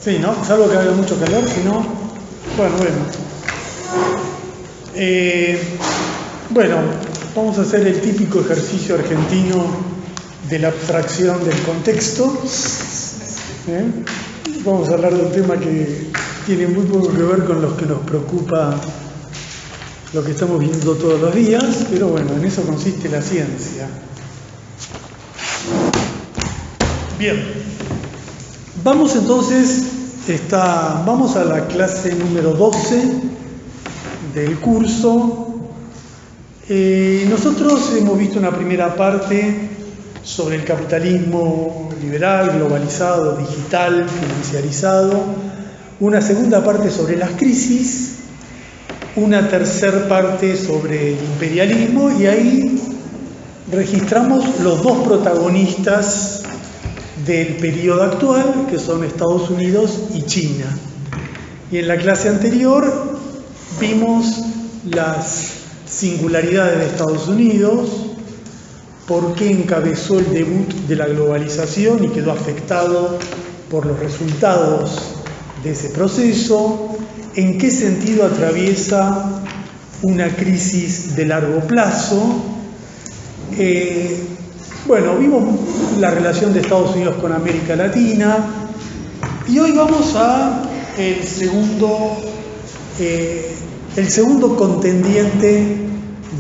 Sí, ¿no? Salvo que haga mucho calor, si no... Bueno, vamos a hacer el típico ejercicio argentino de la abstracción del contexto. Vamos a hablar de un tema que tiene muy poco que ver con lo que nos preocupa, lo que estamos viendo todos los días, pero bueno, en eso consiste la ciencia. Bien, vamos entonces, vamos a la clase número 12 del curso. Nosotros hemos visto una primera parte sobre el capitalismo liberal, globalizado, digital, financiarizado, una segunda parte sobre las crisis, una tercera parte sobre el imperialismo, y ahí registramos los dos protagonistas del periodo actual, que son Estados Unidos y China. Y en la clase anterior vimos las singularidades de Estados Unidos, por qué encabezó el debut de la globalización y quedó afectado por los resultados de ese proceso, en qué sentido atraviesa una crisis de largo plazo. Vimos la relación de Estados Unidos con América Latina, y hoy vamos a el segundo contendiente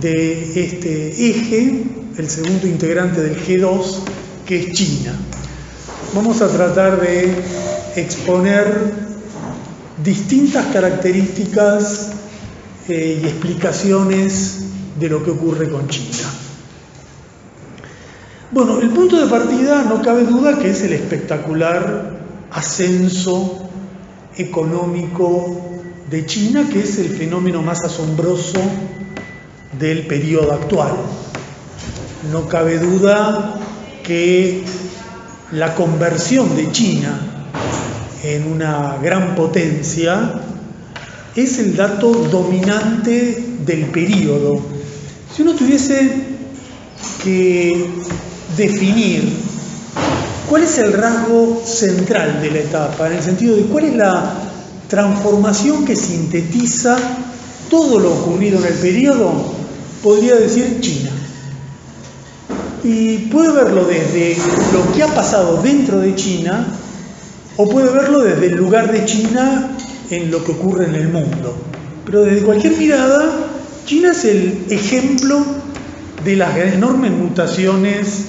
de este eje, el segundo integrante del G2, que es China. Vamos a tratar de exponer distintas características y explicaciones de lo que ocurre con China. Bueno, el punto de partida no cabe duda que es el espectacular ascenso económico de China, que es el fenómeno más asombroso del periodo actual. No cabe duda que la conversión de China en una gran potencia es el dato dominante del periodo. Si uno tuviese que definir cuál es el rasgo central de la etapa, en el sentido de cuál es la transformación que sintetiza todo lo ocurrido en el periodo, podría decir China. Y puede verlo desde lo que ha pasado dentro de China, o puede verlo desde el lugar de China en lo que ocurre en el mundo. Pero desde cualquier mirada, China es el ejemplo de las enormes mutaciones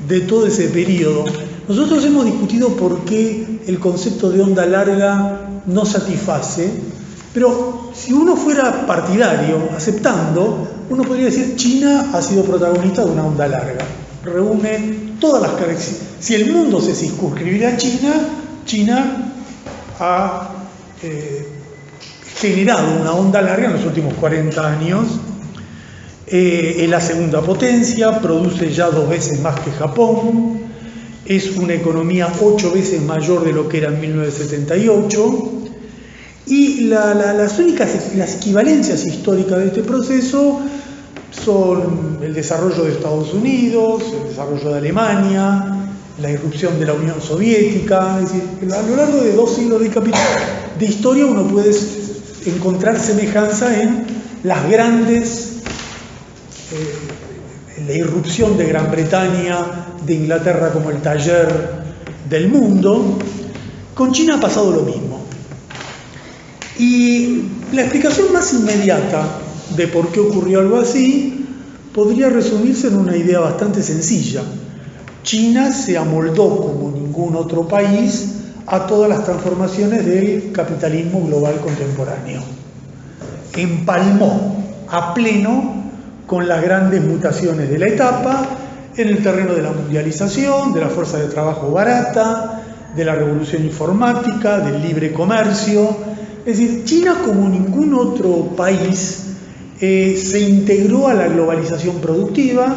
de todo ese periodo. Nosotros hemos discutido por qué el concepto de onda larga no satisface, pero si uno fuera partidario, aceptando, uno podría decir China ha sido protagonista de una onda larga. Reúne todas las características. Si el mundo se circunscribiera a China, China ha generado una onda larga en los últimos 40 años. Es la segunda potencia, produce ya 2 veces más que Japón, es una economía 8 veces mayor de lo que era en 1978, y las equivalencias históricas de este proceso son el desarrollo de Estados Unidos, el desarrollo de Alemania, la irrupción de la Unión Soviética. Es decir, a lo largo de 2 siglos de historia uno puede encontrar semejanza en las grandes, la irrupción de Gran Bretaña, de Inglaterra como el taller del mundo. Con China ha pasado lo mismo. Y la explicación más inmediata de por qué ocurrió algo así podría resumirse en una idea bastante sencilla. China se amoldó como ningún otro país a todas las transformaciones del capitalismo global contemporáneo. Empalmó a pleno con las grandes mutaciones de la etapa en el terreno de la mundialización, de la fuerza de trabajo barata, de la revolución informática, del libre comercio. Es decir, China como ningún otro país se integró a la globalización productiva,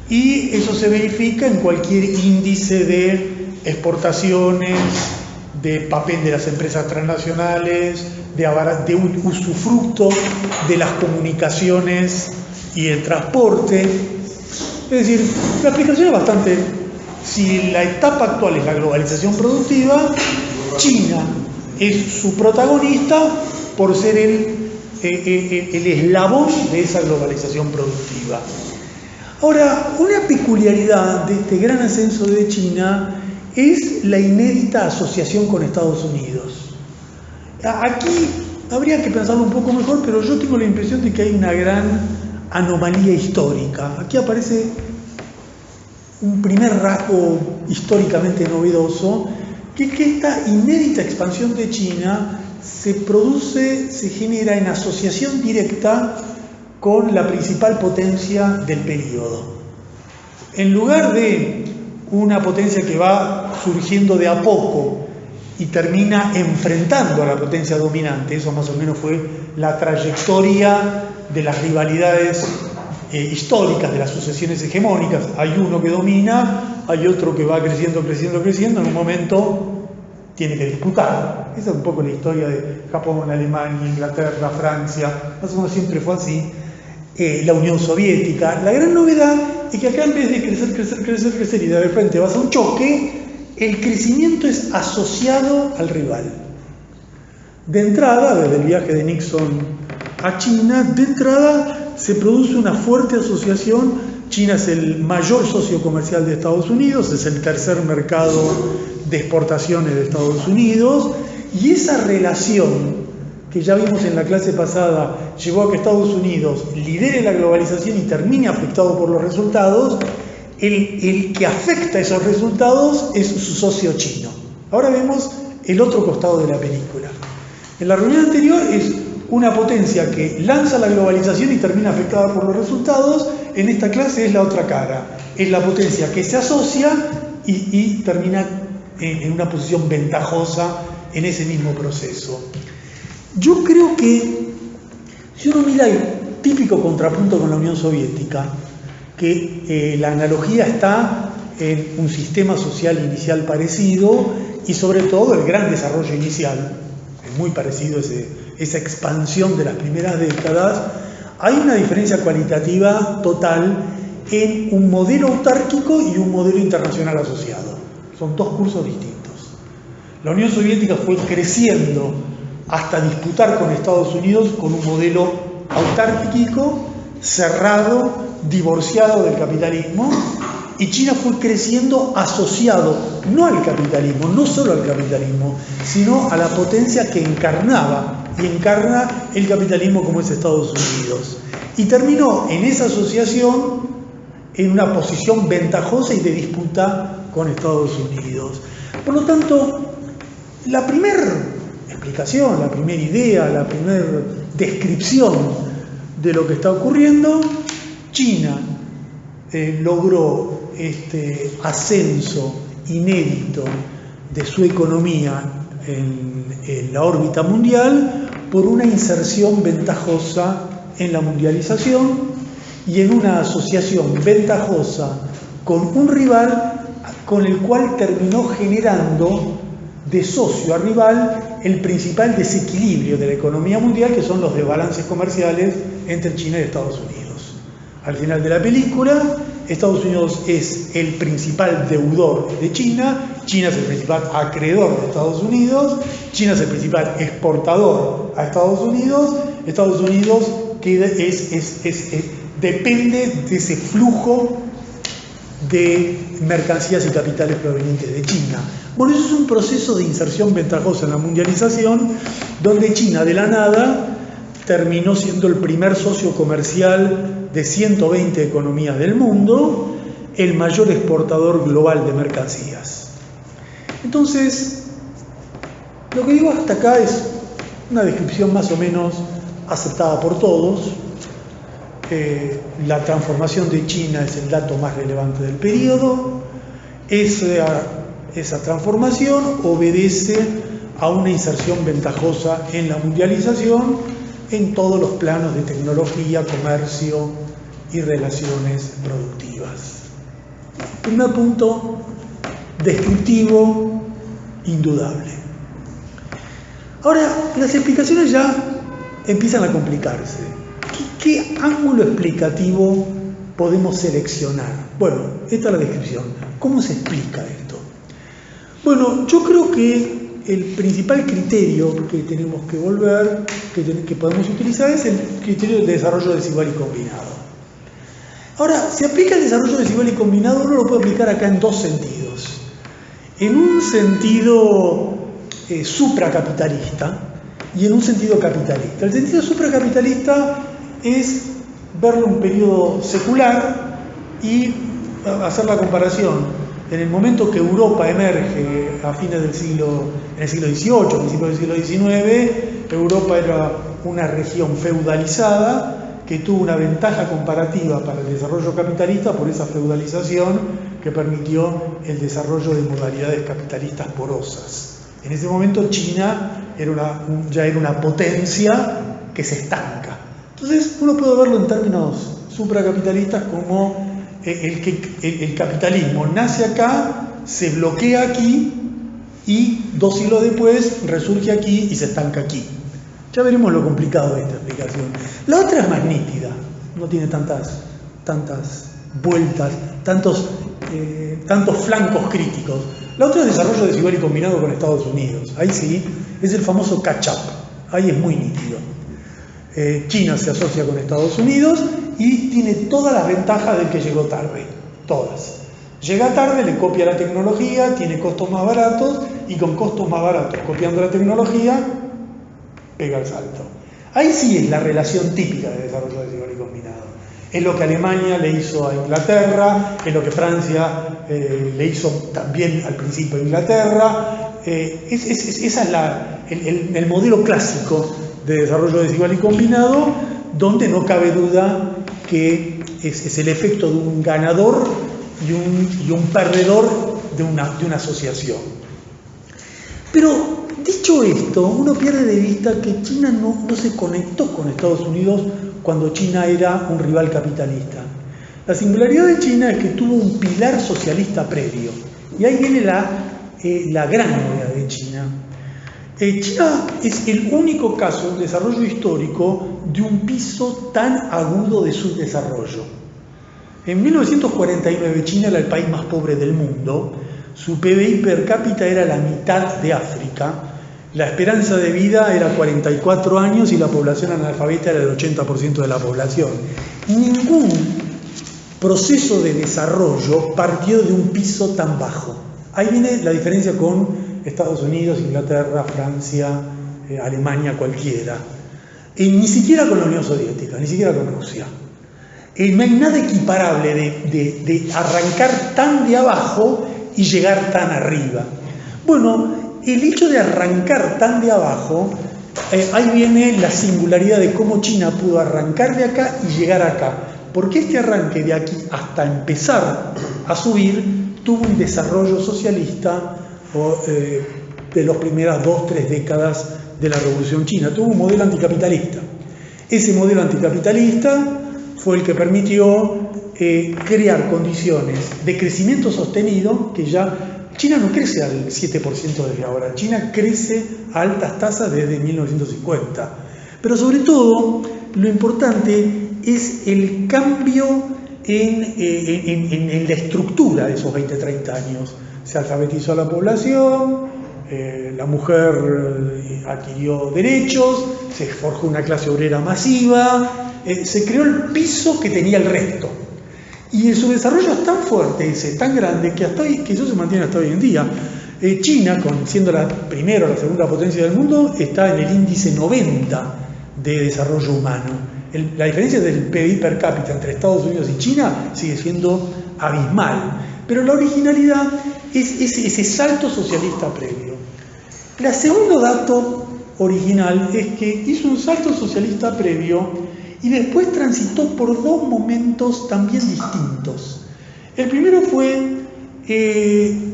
y eso se verifica en cualquier índice de exportaciones, de papel de las empresas transnacionales, de usufructo de las comunicaciones y el transporte. Es decir, la explicación es bastante... Si la etapa actual es la globalización productiva, China es su protagonista por ser el eslabón de esa globalización productiva. Ahora, una peculiaridad de este gran ascenso de China es la inédita asociación con Estados Unidos. Aquí habría que pensarlo un poco mejor, pero yo tengo la impresión de que hay una gran anomalía histórica. Aquí aparece un primer rasgo históricamente novedoso, que es que esta inédita expansión de China se genera en asociación directa con la principal potencia del período. En lugar de una potencia que va surgiendo de a poco y termina enfrentando a la potencia dominante, eso más o menos fue la trayectoria de las rivalidades históricas, de las sucesiones hegemónicas. Hay uno que domina, hay otro que va creciendo, en un momento tiene que disputar. Esa es un poco la historia de Japón, Alemania, Inglaterra, Francia, más o menos siempre fue así. La Unión Soviética. La gran novedad es que acá, en vez de crecer y de repente vas a un choque, el crecimiento es asociado al rival. De entrada, desde el viaje de Nixon a China, de entrada se produce una fuerte asociación. China es el mayor socio comercial de Estados Unidos, es el tercer mercado de exportaciones de Estados Unidos, y esa relación que ya vimos en la clase pasada llevó a que Estados Unidos lidere la globalización y termine afectado por los resultados. El que afecta esos resultados es su socio chino. Ahora vemos el otro costado de la película. En la reunión anterior es una potencia que lanza la globalización y termina afectada por los resultados. En esta clase es la otra cara. Es la potencia que se asocia y termina en una posición ventajosa en ese mismo proceso. Yo creo que si uno mira el típico contrapunto con la Unión Soviética, que la analogía está en un sistema social inicial parecido y sobre todo el gran desarrollo inicial, es muy parecido esa expansión de las primeras décadas. Hay una diferencia cualitativa total en un modelo autárquico y un modelo internacional asociado. Son dos cursos distintos. La Unión Soviética fue creciendo hasta disputar con Estados Unidos con un modelo autárquico, cerrado, divorciado del capitalismo, y China fue creciendo asociado no al capitalismo, no solo al capitalismo, sino a la potencia que encarnaba y encarna el capitalismo como es Estados Unidos. Y terminó en esa asociación en una posición ventajosa y de disputa con Estados Unidos. Por lo tanto, la primera explicación, la primera idea, la primera descripción de lo que está ocurriendo, China logró este ascenso inédito de su economía en la órbita mundial por una inserción ventajosa en la mundialización y en una asociación ventajosa con un rival con el cual terminó generando de socio a rival el principal desequilibrio de la economía mundial, que son los desbalances comerciales entre China y Estados Unidos. Al final de la película, Estados Unidos es el principal deudor de China, China es el principal acreedor de Estados Unidos, China es el principal exportador a Estados Unidos depende de ese flujo de mercancías y capitales provenientes de China. Bueno, eso es un proceso de inserción ventajosa en la mundialización, donde China de la nada terminó siendo el primer socio comercial de 120 economías del mundo, el mayor exportador global de mercancías. Entonces, lo que digo hasta acá es una descripción más o menos aceptada por todos. La transformación de China es el dato más relevante del periodo. Esa transformación obedece a una inserción ventajosa en la mundialización en todos los planos de tecnología, comercio y relaciones productivas. Primer punto descriptivo, indudable. Ahora, las explicaciones ya empiezan a complicarse. ¿Qué ángulo explicativo podemos seleccionar? Bueno, esta es la descripción. ¿Cómo se explica esto? Bueno, yo creo que el principal criterio que tenemos que volver, que podemos utilizar, es el criterio de desarrollo desigual y combinado. Ahora, se aplica el desarrollo desigual y combinado, uno lo puede aplicar acá en dos sentidos. En un sentido supracapitalista y en un sentido capitalista. El sentido supracapitalista es verlo en un periodo secular y hacer la comparación. En el momento que Europa emerge a fines en el siglo XVIII, principios del siglo XIX, Europa era una región feudalizada que tuvo una ventaja comparativa para el desarrollo capitalista por esa feudalización que permitió el desarrollo de modalidades capitalistas porosas. En ese momento China ya era una potencia que se estanca. Entonces uno puede verlo en términos supracapitalistas como el capitalismo nace acá, se bloquea aquí y 2 siglos después resurge aquí y se estanca aquí. Ya veremos lo complicado de esta explicación. La otra es más nítida, no tiene tantas vueltas, tantos flancos críticos. La otra es desarrollo desigual y combinado con Estados Unidos. Ahí sí, es el famoso catch-up. Ahí es muy nítido. China se asocia con Estados Unidos y tiene todas las ventajas del que llegó tarde. Todas. Llega tarde, le copia la tecnología, tiene costos más baratos y con costos más baratos, copiando la tecnología, pega el salto. Ahí sí es la relación típica de desarrollo desigual y combinado. Es lo que Alemania le hizo a Inglaterra, es lo que Francia le hizo también al principio a Inglaterra. Ese es el modelo clásico de desarrollo desigual y combinado, donde no cabe duda que es el efecto de un ganador y un perdedor de una asociación. Pero dicho esto, uno pierde de vista que China no se conectó con Estados Unidos cuando China era un rival capitalista. La singularidad de China es que tuvo un pilar socialista previo. Y ahí viene la gran novedad de China. China es el único caso en desarrollo histórico de un piso tan agudo de subdesarrollo. En 1949 China era el país más pobre del mundo, su PBI per cápita era la mitad de África, la esperanza de vida era 44 años y la población analfabeta era el 80% de la población. Ningún proceso de desarrollo partió de un piso tan bajo. Ahí viene la diferencia con Estados Unidos, Inglaterra, Francia, Alemania, cualquiera. Ni siquiera con la Unión Soviética, ni siquiera con Rusia. No hay nada equiparable de arrancar tan de abajo y llegar tan arriba. Bueno, el hecho de arrancar tan de abajo, ahí viene la singularidad de cómo China pudo arrancar de acá y llegar acá. Porque este arranque de aquí hasta empezar a subir tuvo un desarrollo socialista de las primeras 2-3 décadas de la Revolución China. Tuvo un modelo anticapitalista. Ese modelo anticapitalista fue el que permitió crear condiciones de crecimiento sostenido, que ya China no crece al 7% desde ahora, China crece a altas tasas desde 1950. Pero sobre todo, lo importante es el cambio en la estructura de esos 20-30 años. Se alfabetizó a la población, la mujer adquirió derechos, se forjó una clase obrera masiva, se creó el piso que tenía el resto. Y su desarrollo es tan fuerte, tan grande, que eso se mantiene hasta hoy en día. China, siendo la primera o la segunda potencia del mundo, está en el índice 90 de desarrollo humano. La diferencia del PIB per cápita entre Estados Unidos y China sigue siendo abismal. Pero la originalidad es ese salto socialista previo. El segundo dato original es que hizo un salto socialista previo y después transitó por 2 momentos también distintos. El primero fue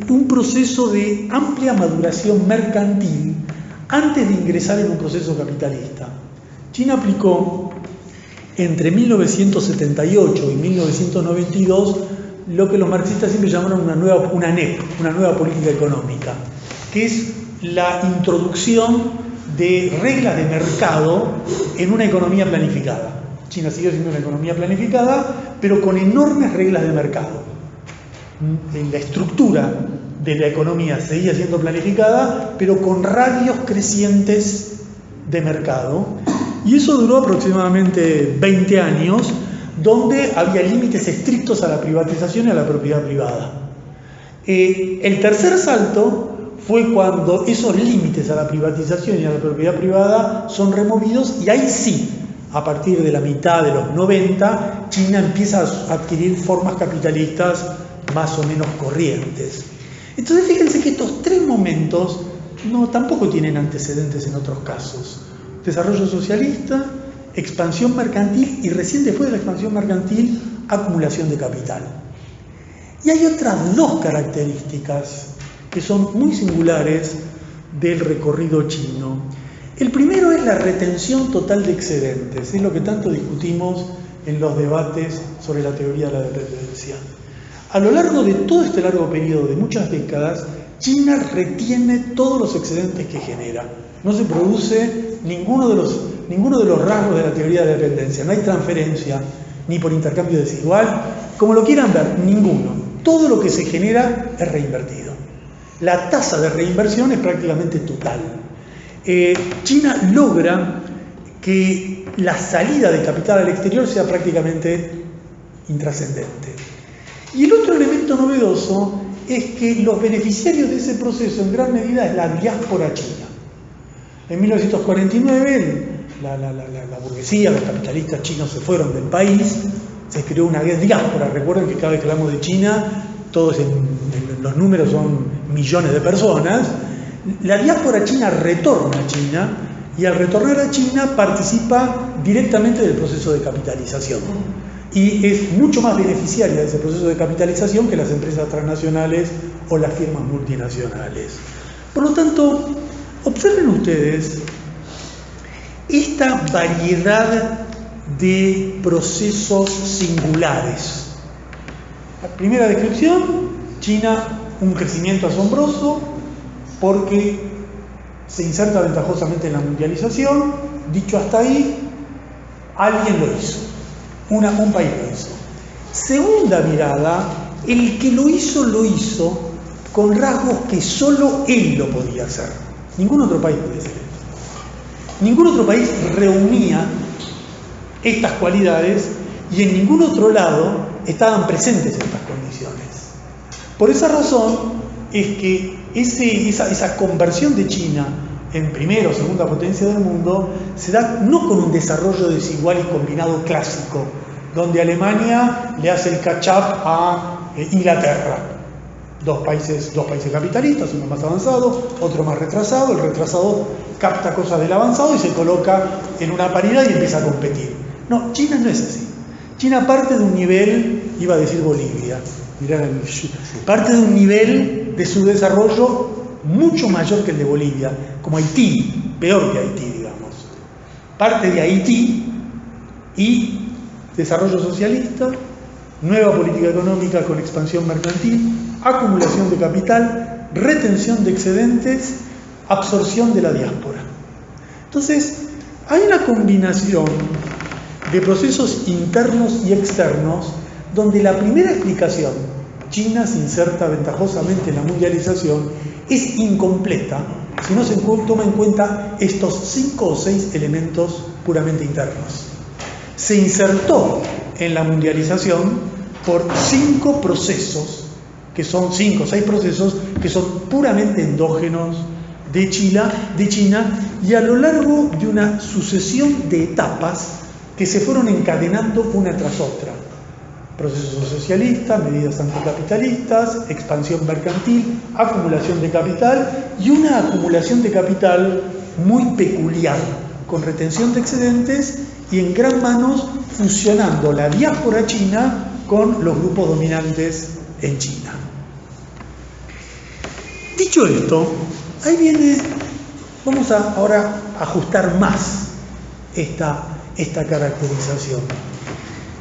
un proceso de amplia maduración mercantil antes de ingresar en un proceso capitalista. China aplicó entre 1978 y 1992 lo que los marxistas siempre llamaron una NEP, una nueva política económica, que es la introducción de reglas de mercado en una economía planificada. China sigue siendo una economía planificada, pero con enormes reglas de mercado. En la estructura de la economía seguía siendo planificada, pero con radios crecientes de mercado. Y eso duró aproximadamente 20 años, donde había límites estrictos a la privatización y a la propiedad privada. El tercer salto fue cuando esos límites a la privatización y a la propiedad privada son removidos, y ahí sí, a partir de la mitad de los 90, China empieza a adquirir formas capitalistas más o menos corrientes. Entonces fíjense que estos tres momentos tampoco tienen antecedentes en otros casos. Desarrollo socialista, expansión mercantil y recién después de la expansión mercantil, acumulación de capital. Y hay otras dos características que son muy singulares del recorrido chino. El primero es la retención total de excedentes, es lo que tanto discutimos en los debates sobre la teoría de la dependencia. A lo largo de todo este largo periodo de muchas décadas, China retiene todos los excedentes que genera. No se produce ninguno de los rasgos de la teoría de la dependencia. No hay transferencia, ni por intercambio desigual, como lo quieran ver, ninguno. Todo lo que se genera es reinvertido. La tasa de reinversión es prácticamente total. China logra que la salida de capital al exterior sea prácticamente intrascendente. Y el otro elemento novedoso es que los beneficiarios de ese proceso en gran medida es la diáspora china. En 1949 la burguesía, los capitalistas chinos se fueron del país, se creó una diáspora. Recuerden que cada vez que hablamos de China, todos los números son millones de personas. La diáspora china retorna a China, y al retornar a China participa directamente del proceso de capitalización. Y es mucho más beneficiaria de ese proceso de capitalización que las empresas transnacionales o las firmas multinacionales. Por lo tanto, observen ustedes esta variedad de procesos singulares. La primera descripción, China, un crecimiento asombroso porque se inserta ventajosamente en la mundialización. Dicho hasta ahí, alguien lo hizo. Un país lo hizo. Segunda mirada, el que lo hizo con rasgos que solo él lo podía hacer. Ningún otro país podía hacer esto. Ningún otro país reunía estas cualidades, y en ningún otro lado estaban presentes estas condiciones. Por esa razón es que esa conversión de China en primera o segunda potencia del mundo se da no con un desarrollo desigual y combinado clásico, donde Alemania le hace el catch-up a Inglaterra. Dos países capitalistas, uno más avanzado, otro más retrasado. El retrasado capta cosas del avanzado y se coloca en una paridad y empieza a competir. No, China no es así. China parte de un nivel, iba a decir Bolivia, parte de un nivel de su desarrollo mucho mayor que el de Bolivia, como Haití, peor que Haití, digamos. Parte de Haití y desarrollo socialista, nueva política económica con expansión mercantil, acumulación de capital, retención de excedentes, absorción de la diáspora. Entonces, hay una combinación de procesos internos y externos donde la primera explicación, China se inserta ventajosamente en la mundialización, es incompleta si no se toma en cuenta estos 5 o 6 elementos puramente internos. Se insertó en la mundialización por 5 procesos, que son 5 o 6 procesos que son puramente endógenos de China, y a lo largo de una sucesión de etapas que se fueron encadenando una tras otra. Proceso socialista, medidas anticapitalistas, expansión mercantil, acumulación de capital, y una acumulación de capital muy peculiar, con retención de excedentes y en gran manos fusionando la diáspora china con los grupos dominantes en China. Dicho esto, ahí viene, vamos a ahora ajustar más esta caracterización.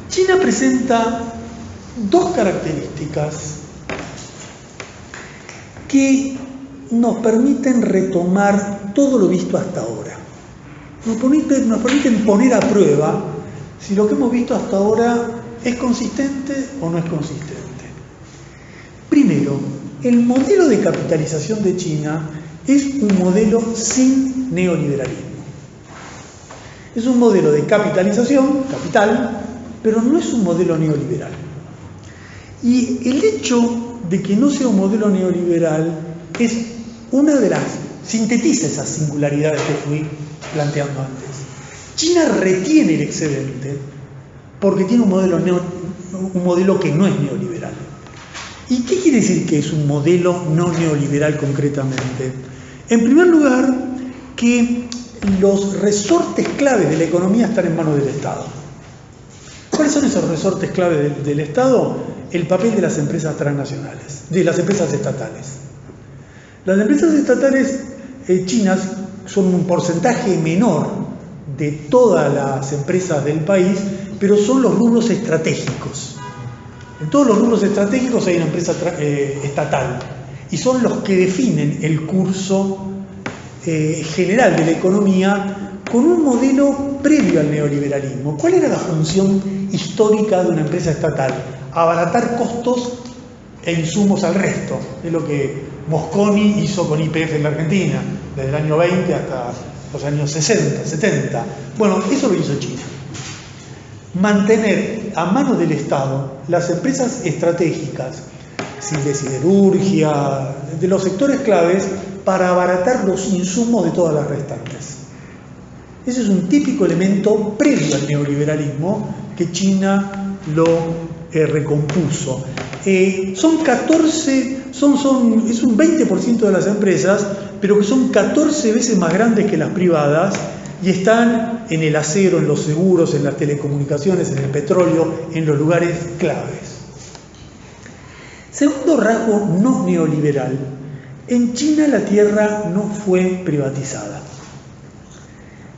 China presenta dos características que nos permiten retomar todo lo visto hasta ahora. Nos permiten poner a prueba si lo que hemos visto hasta ahora es consistente o no es consistente. Primero, el modelo de capitalización de China es un modelo sin neoliberalismo. Es un modelo de capitalización, capital, pero no es un modelo neoliberal. Y el hecho de que no sea un modelo neoliberal es una de las... sintetiza esas singularidades que fui planteando antes. China retiene el excedente porque tiene un modelo que no es neoliberal. ¿Y qué quiere decir que es un modelo no neoliberal concretamente? En primer lugar, que los resortes claves de la economía están en manos del Estado. ¿Cuáles son esos resortes claves del Estado? El papel de las empresas transnacionales, de las empresas estatales. Las empresas estatales chinas son un porcentaje menor de todas las empresas del país, pero son los rubros estratégicos. En todos los rubros estratégicos hay una empresa estatal y son los que definen el curso general de la economía con un modelo previo al neoliberalismo. ¿Cuál era la función histórica de una empresa estatal? Abaratar costos e insumos al resto. Es lo que Mosconi hizo con YPF en la Argentina, desde el año 20 hasta los años 60, 70. Bueno, eso lo hizo China. Mantener a manos del Estado las empresas estratégicas, de siderurgia, de los sectores claves, para abaratar los insumos de todas las restantes. Ese es un típico elemento previo al neoliberalismo que China lo recompuso. Son 14, es un 20% de las empresas, pero que son 14 veces más grandes que las privadas y están en el acero, en los seguros, en las telecomunicaciones, en el petróleo, en los lugares claves. Segundo rasgo no neoliberal, en China la tierra no fue privatizada.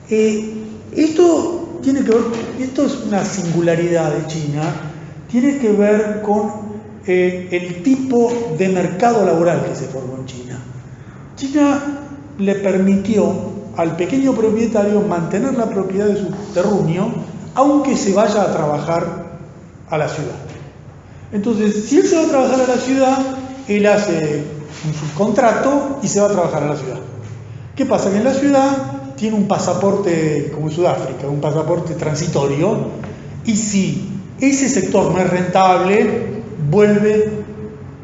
Esto es una singularidad de China, tiene que ver con el tipo de mercado laboral que se formó en China. China le permitió al pequeño propietario mantener la propiedad de su terruño, aunque se vaya a trabajar a la ciudad. Entonces, si él se va a trabajar a la ciudad, él hace un subcontrato y se va a trabajar a la ciudad. ¿Qué pasa? Que en la ciudad tiene un pasaporte, como en Sudáfrica, un pasaporte transitorio, y si ese sector no es rentable, vuelve.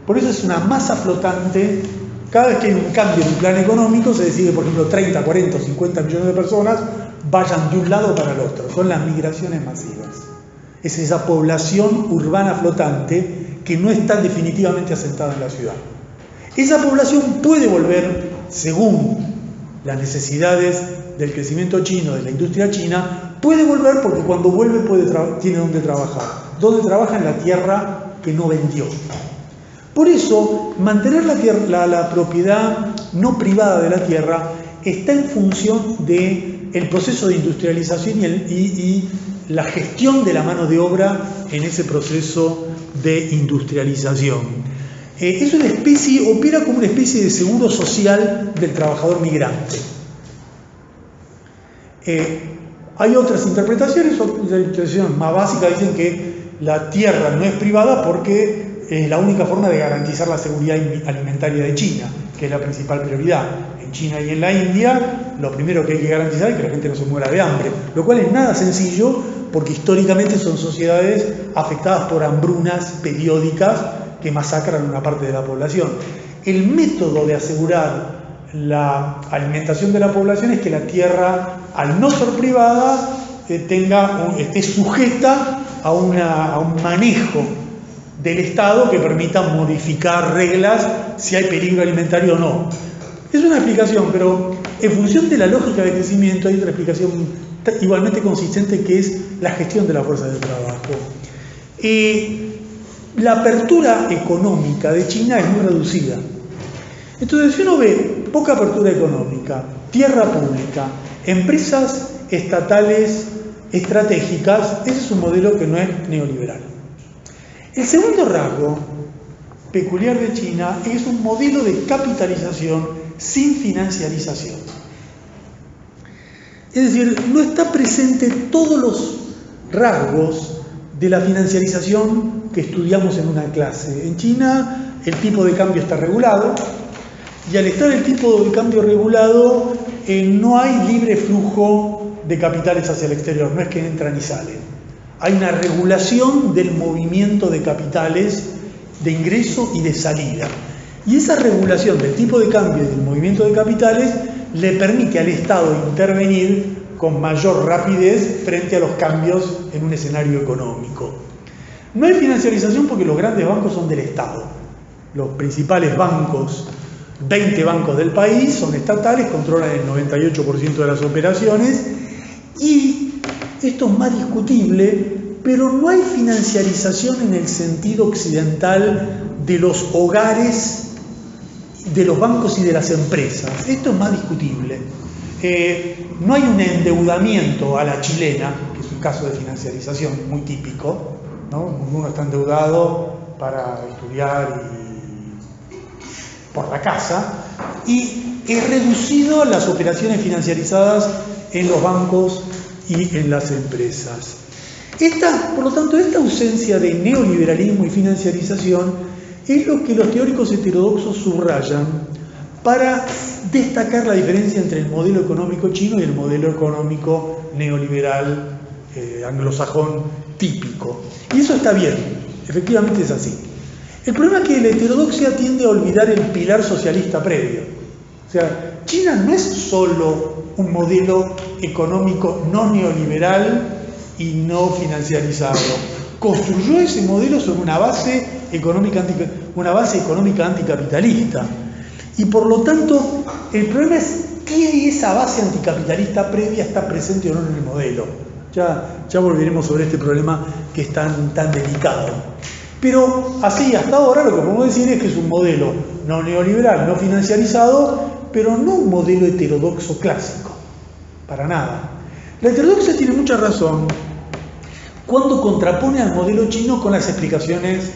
Por eso es una masa flotante. Cada vez que hay un cambio en un plan económico, se decide, por ejemplo, 30, 40 o 50 millones de personas vayan de un lado para el otro. Son las migraciones masivas. Es esa población urbana flotante que no está definitivamente asentada en la ciudad. Esa población puede volver, según las necesidades del crecimiento chino, de la industria china, puede volver porque cuando vuelve tiene donde trabajar. Donde trabaja en la tierra que no vendió. Por eso, mantener la propiedad no privada de la tierra está en función del proceso de industrialización y la gestión de la mano de obra en ese proceso de industrialización. Es una especie, opera como una especie de seguro social del trabajador migrante. Hay otras interpretaciones más básicas, dicen que la tierra no es privada porque es la única forma de garantizar la seguridad alimentaria de China, que es la principal prioridad. En China y en la India, lo primero que hay que garantizar es que la gente no se muera de hambre, lo cual es nada sencillo porque históricamente son sociedades afectadas por hambrunas periódicas que masacran una parte de la población. El método de asegurar la alimentación de la población es que la tierra, al no ser privada, esté sujeta a un manejo del Estado que permita modificar reglas si hay peligro alimentario o no. Es una explicación, pero en función de la lógica de crecimiento hay otra explicación igualmente consistente, que es la gestión de la fuerza de trabajo. La apertura económica de China es muy reducida. Entonces, si uno ve poca apertura económica, tierra pública, empresas estatales estratégicas, ese es un modelo que no es neoliberal. El segundo rasgo peculiar de China es un modelo de capitalización sin financiarización. Es decir, no está presente todos los rasgos de la financiarización que estudiamos en una clase. En China el tipo de cambio está regulado, y al estar el tipo de cambio regulado, no hay libre flujo de capitales hacia el exterior, no es que entran y salen. Hay una regulación del movimiento de capitales, de ingreso y de salida. Y esa regulación del tipo de cambio y del movimiento de capitales le permite al Estado intervenir con mayor rapidez frente a los cambios en un escenario económico. No hay financiarización porque los grandes bancos son del Estado. Los principales bancos, 20 bancos del país, son estatales, controlan el 98% de las operaciones, y esto es más discutible, pero no hay financiarización en el sentido occidental de los hogares, de los bancos y de las empresas. Esto es más discutible. No hay un endeudamiento a la chilena, que es un caso de financiarización muy típico, ¿no? Uno está endeudado para estudiar y por la casa, y es reducido a las operaciones financiarizadas en los bancos y en las empresas. Por lo tanto, esta ausencia de neoliberalismo y financiarización es lo que los teóricos heterodoxos subrayan para destacar la diferencia entre el modelo económico chino y el modelo económico neoliberal anglosajón típico. Y eso está bien, efectivamente es así. El problema es que la heterodoxia tiende a olvidar el pilar socialista previo. O sea, China no es solo un modelo económico no neoliberal y no financiarizado. Construyó ese modelo sobre una base económica anticapitalista. Y por lo tanto, el problema es que esa base anticapitalista previa está presente o no en el modelo. Ya volveremos sobre este problema que es tan delicado. Pero así, hasta ahora, lo que podemos decir es que es un modelo no neoliberal, no financiarizado, pero no un modelo heterodoxo clásico. Para nada. La heterodoxia tiene mucha razón cuando contrapone al modelo chino con las explicaciones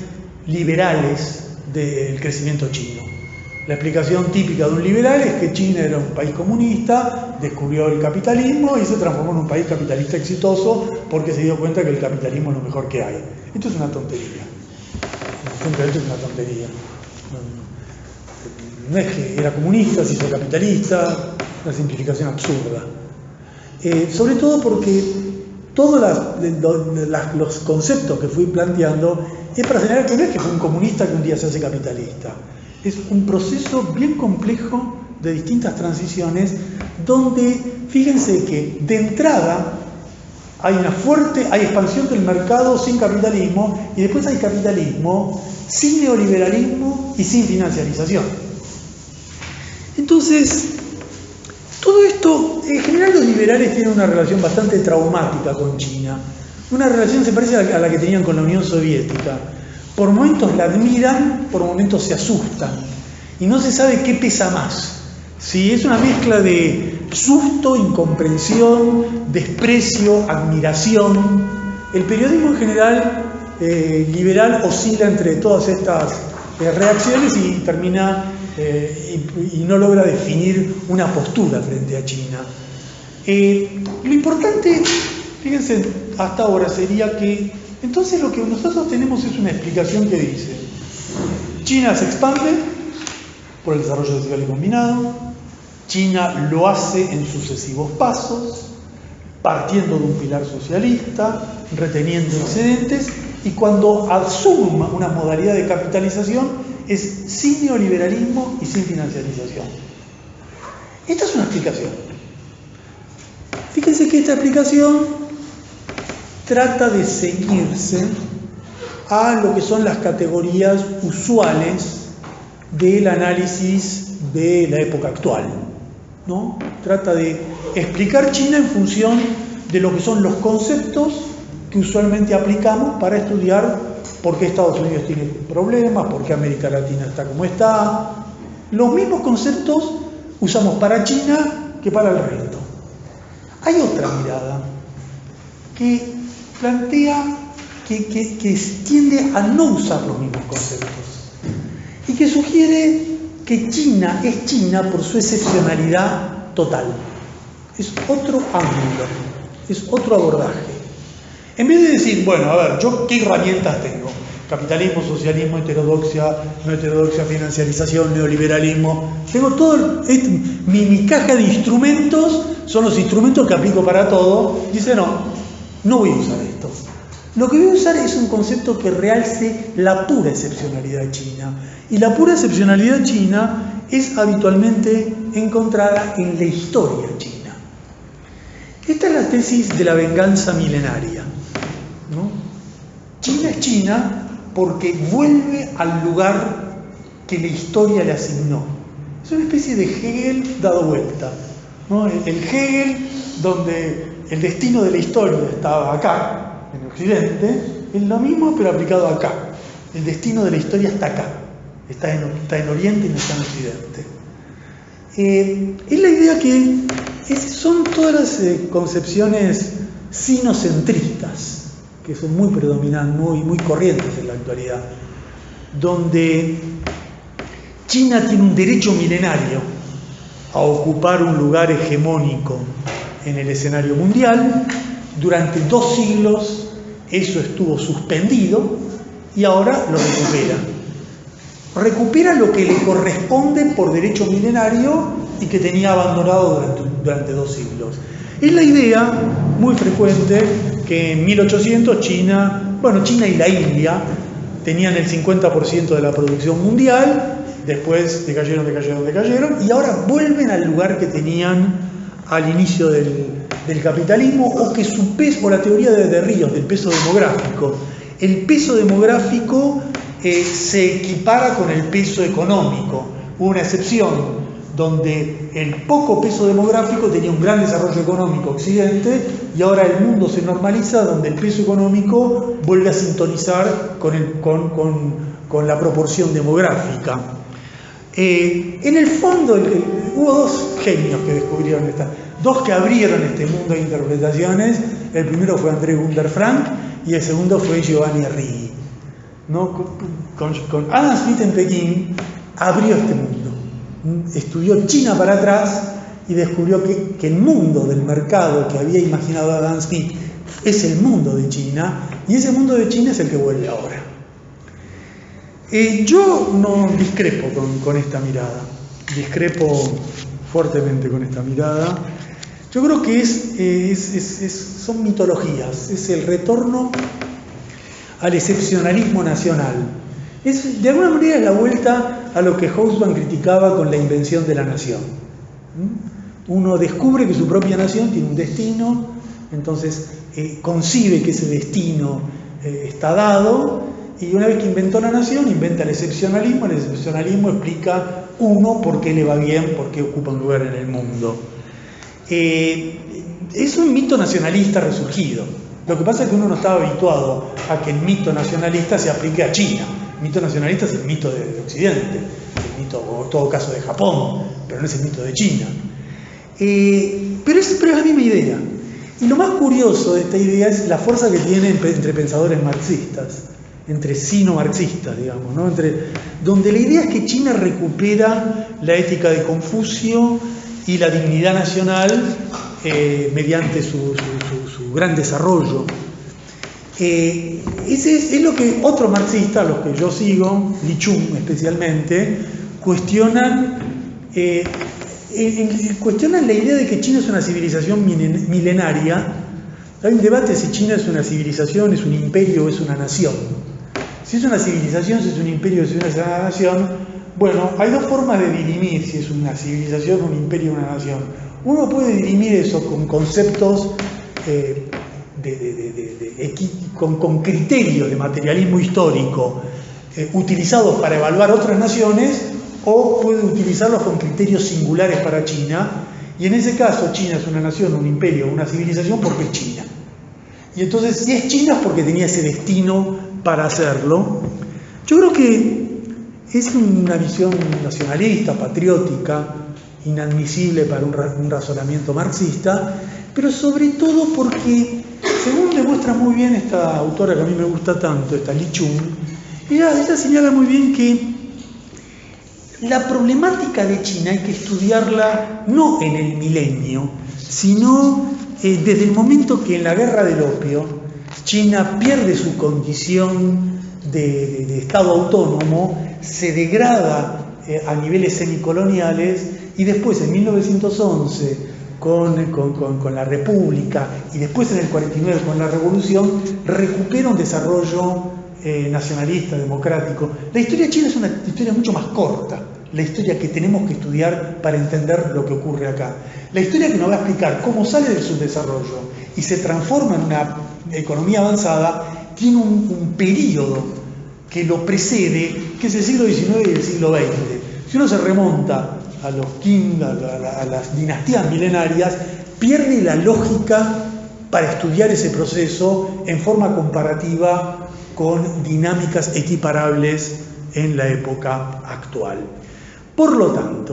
liberales del crecimiento chino. La explicación típica de un liberal es que China era un país comunista, descubrió el capitalismo y se transformó en un país capitalista exitoso porque se dio cuenta que el capitalismo es lo mejor que hay. Esto es una tontería. Simplemente es una tontería. No es que era comunista, se hizo capitalista, una simplificación absurda. Sobre todo porque todos los conceptos que fui planteando es para señalar que no es que fue un comunista que un día se hace capitalista. Es un proceso bien complejo de distintas transiciones donde, fíjense que de entrada hay expansión del mercado sin capitalismo y después hay capitalismo sin neoliberalismo y sin financiarización. Entonces, todo esto, en general los liberales tienen una relación bastante traumática con China. Una relación se parece a la que tenían con la Unión Soviética. Por momentos la admiran, por momentos se asustan. Y no se sabe qué pesa más. Si es una mezcla de susto, incomprensión, desprecio, admiración. El periodismo en general liberal oscila entre todas estas reacciones y termina y no logra definir una postura frente a China. Lo importante, fíjense, hasta ahora sería que entonces lo que nosotros tenemos es una explicación que dice: China se expande por el desarrollo desigual y combinado, China lo hace en sucesivos pasos, partiendo de un pilar socialista, reteniendo excedentes, y cuando asume una modalidad de capitalización es sin neoliberalismo y sin financiarización. Esta es una explicación. Fíjense que esta explicación trata de ceñirse a lo que son las categorías usuales del análisis de la época actual, ¿no? Trata de explicar China en función de lo que son los conceptos que usualmente aplicamos para estudiar por qué Estados Unidos tiene problemas, por qué América Latina está como está. Los mismos conceptos usamos para China que para el resto. Hay otra mirada que plantea que tiende a no usar los mismos conceptos y que sugiere que China es China por su excepcionalidad total. Es otro ángulo, es otro abordaje. En vez de decir, bueno, a ver, ¿yo qué herramientas tengo? capitalismo, socialismo, heterodoxia, no heterodoxia, financiarización, neoliberalismo. Tengo todo, mi caja de instrumentos son los instrumentos que aplico para todo. Dice, no voy a usar esto. Lo que voy a usar es un concepto que realce la pura excepcionalidad china. Y la pura excepcionalidad china es habitualmente encontrada en la historia china. Esta es la tesis de la venganza milenaria, ¿no? China es China porque vuelve al lugar que la historia le asignó. Es una especie de Hegel dado vuelta, ¿no? El Hegel donde el destino de la historia estaba acá, en Occidente, es lo mismo pero aplicado acá. El destino de la historia está acá, está en Oriente y no está en Occidente. Es la idea que son todas las concepciones sinocentristas, que son muy predominantes, muy corrientes en la actualidad, donde China tiene un derecho milenario a ocupar un lugar hegemónico en el escenario mundial. Durante 2 siglos eso estuvo suspendido y ahora lo recupera. Recupera lo que le corresponde por derecho milenario y que tenía abandonado durante 2 siglos. Es la idea muy frecuente que en 1800 China y la India tenían el 50% de la producción mundial, después decayeron y ahora vuelven al lugar que tenían al inicio del capitalismo, o que su peso, o la teoría de Ríos, del peso demográfico. El peso demográfico se equipara con el peso económico. Hubo una excepción donde el poco peso demográfico tenía un gran desarrollo económico Occidente, y ahora el mundo se normaliza donde el peso económico vuelve a sintonizar con la proporción demográfica. En el fondo hubo 2 genios que descubrieron dos que abrieron este mundo de interpretaciones. El primero fue André Gunder Frank y el segundo fue Giovanni Arrighi, ¿no? Con Adam Smith en Pekín abrió este mundo, estudió China para atrás y descubrió que el mundo del mercado que había imaginado Adam Smith es el mundo de China, y ese mundo de China es el que vuelve ahora. Yo no discrepo con esta mirada, discrepo fuertemente con esta mirada. Yo creo que son mitologías, es el retorno al excepcionalismo nacional. De alguna manera es la vuelta a lo que Hobsbawm criticaba con la invención de la nación. Uno descubre que su propia nación tiene un destino, entonces concibe que ese destino está dado, y una vez que inventó la nación, inventa el excepcionalismo explica por qué le va bien, por qué ocupa un lugar en el mundo. Es un mito nacionalista resurgido. Lo que pasa es que uno no estaba habituado a que el mito nacionalista se aplique a China. El mito nacionalista es el mito de Occidente, el mito, o en todo caso, de Japón, pero no es el mito de China. Pero es la misma idea. Y lo más curioso de esta idea es la fuerza que tiene entre pensadores marxistas, entre sino-marxistas, digamos, ¿no? Donde la idea es que China recupera la ética de Confucio y la dignidad nacional mediante su gran desarrollo. Es lo que otros marxistas, los que yo sigo, Li Chung especialmente, cuestionan la idea de que China es una civilización milenaria. Hay un debate si China es una civilización, es un imperio o es una nación. Si es una civilización, si es un imperio, si es una nación, bueno, hay 2 formas de dirimir si es una civilización, un imperio o una nación. Uno puede dirimir eso con conceptos con criterios de materialismo histórico utilizados para evaluar otras naciones, o puede utilizarlos con criterios singulares para China, y en ese caso China es una nación, un imperio, una civilización porque es China. Y entonces, si es China es porque tenía ese destino para hacerlo. Yo creo que es una visión nacionalista, patriótica, inadmisible para un razonamiento marxista, pero sobre todo porque, según demuestra muy bien esta autora que a mí me gusta tanto, esta Li Chung, ella señala muy bien que la problemática de China hay que estudiarla no en el milenio, sino desde el momento que en la guerra del opio China pierde su condición de Estado autónomo se degrada a niveles semicoloniales y después en 1911 con la República y después en el 49 con la Revolución recupera un desarrollo nacionalista, democrático. La historia china es una historia mucho más corta, la historia que tenemos que estudiar para entender lo que ocurre acá. La historia que nos va a explicar cómo sale del subdesarrollo y se transforma en una economía avanzada tiene un periodo que lo precede, que es el siglo XIX y el siglo XX. Si uno se remonta a los Qing, a las dinastías milenarias, pierde la lógica para estudiar ese proceso en forma comparativa con dinámicas equiparables en la época actual. Por lo tanto,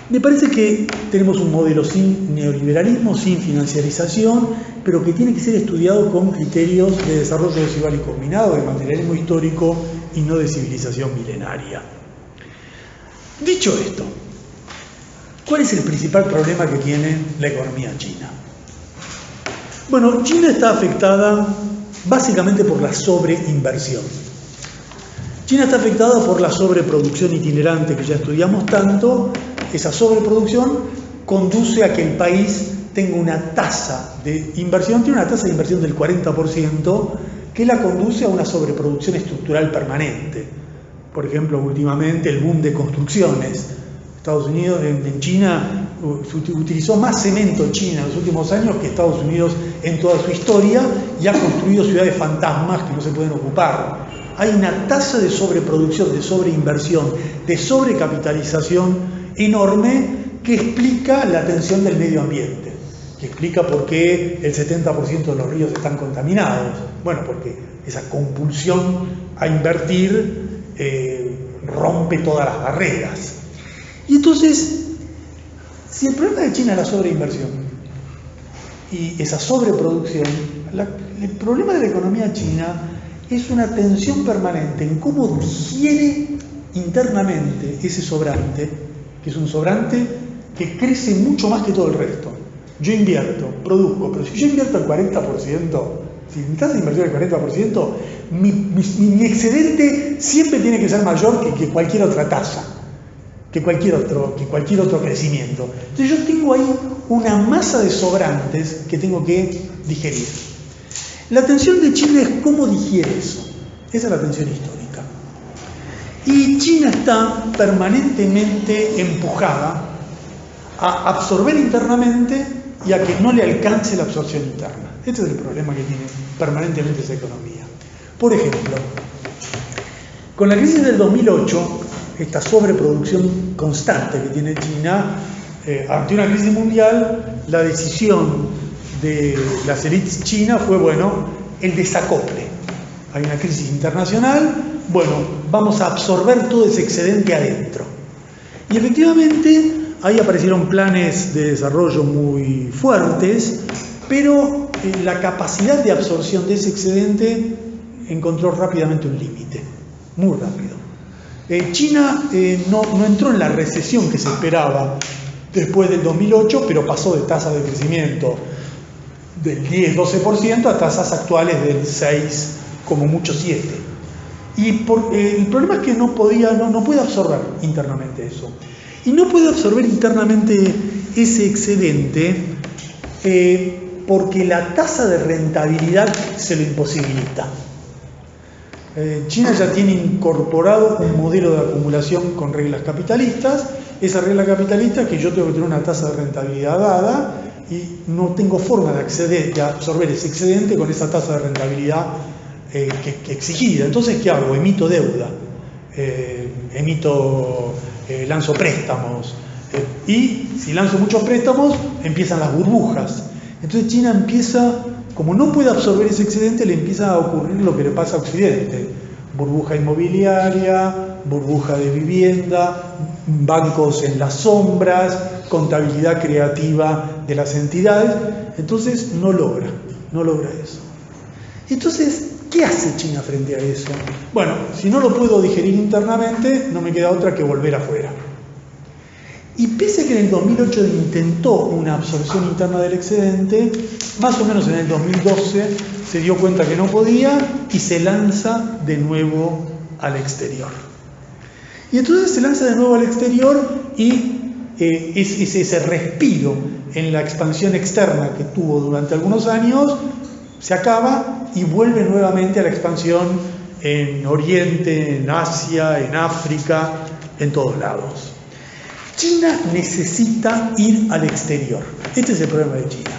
me parece que tenemos un modelo sin neoliberalismo, sin financiarización, pero que tiene que ser estudiado con criterios de desarrollo desigual y combinado, de materialismo histórico y no de civilización milenaria. Dicho esto, ¿cuál es el principal problema que tiene la economía china? Bueno, China está afectada básicamente por la sobreinversión. China está afectada por la sobreproducción itinerante que ya estudiamos tanto. Esa sobreproducción conduce a que el país tenga una tasa de inversión, tiene una tasa de inversión del 40%, que la conduce a una sobreproducción estructural permanente. Por ejemplo, últimamente el boom de construcciones. Estados Unidos, en China, utilizó más cemento China en los últimos años que Estados Unidos en toda su historia y ha construido ciudades fantasmas que no se pueden ocupar. Hay una tasa de sobreproducción, de sobreinversión, de sobrecapitalización enorme que explica la tensión del medio ambiente, que explica por qué el 70% de los ríos están contaminados. Bueno, porque esa compulsión a invertir rompe todas las barreras. Y entonces, si el problema de China es la sobreinversión y esa sobreproducción, el problema de la economía china es una tensión permanente en cómo digiere internamente ese sobrante, que es un sobrante que crece mucho más que todo el resto. Yo invierto, produzco, pero si yo invierto el 40%, si mi tasa de inversión es el 40%, mi excedente siempre tiene que ser mayor que cualquier otra tasa, que cualquier otro crecimiento. Entonces yo tengo ahí una masa de sobrantes que tengo que digerir. La tensión de China es cómo digiere eso. Esa es la tensión histórica. Y China está permanentemente empujada a absorber internamente y a que no le alcance la absorción interna. Este es el problema que tiene permanentemente esa economía. Por ejemplo, con la crisis del 2008, esta sobreproducción constante que tiene China, ante una crisis mundial, la decisión de las élites chinas fue, bueno, el desacople. Hay una crisis internacional, bueno, vamos a absorber todo ese excedente adentro. Y efectivamente, ahí aparecieron planes de desarrollo muy fuertes, pero la capacidad de absorción de ese excedente encontró rápidamente un límite, muy rápido. China no entró en la recesión que se esperaba después del 2008, pero pasó de tasa de crecimiento del 10-12% a tasas actuales del 6, como mucho 7. Y el problema es que no puede absorber internamente eso. Y no puede absorber internamente ese excedente porque la tasa de rentabilidad se lo imposibilita. China ya tiene incorporado un modelo de acumulación con reglas capitalistas. Esa regla capitalista es que yo tengo que tener una tasa de rentabilidad dada y no tengo forma de absorber ese excedente con esa tasa de rentabilidad que exigida. Entonces, ¿qué hago? Emito deuda, lanzo préstamos, y si lanzo muchos préstamos, empiezan las burbujas. Entonces China empieza, como no puede absorber ese excedente, le empieza a ocurrir lo que le pasa a Occidente: burbuja inmobiliaria, burbuja de vivienda, bancos en las sombras, contabilidad creativa de las entidades. Entonces no logra eso. Entonces, ¿qué hace China frente a eso? Bueno, si no lo puedo digerir internamente, no me queda otra que volver afuera. Y pese a que en el 2008 intentó una absorción interna del excedente, más o menos en el 2012 se dio cuenta que no podía y se lanza de nuevo al exterior. Y entonces se lanza de nuevo al exterior y ese respiro en la expansión externa que tuvo durante algunos años se acaba y vuelve nuevamente a la expansión en Oriente, en Asia, en África, en todos lados. China necesita ir al exterior. Este es el problema de China.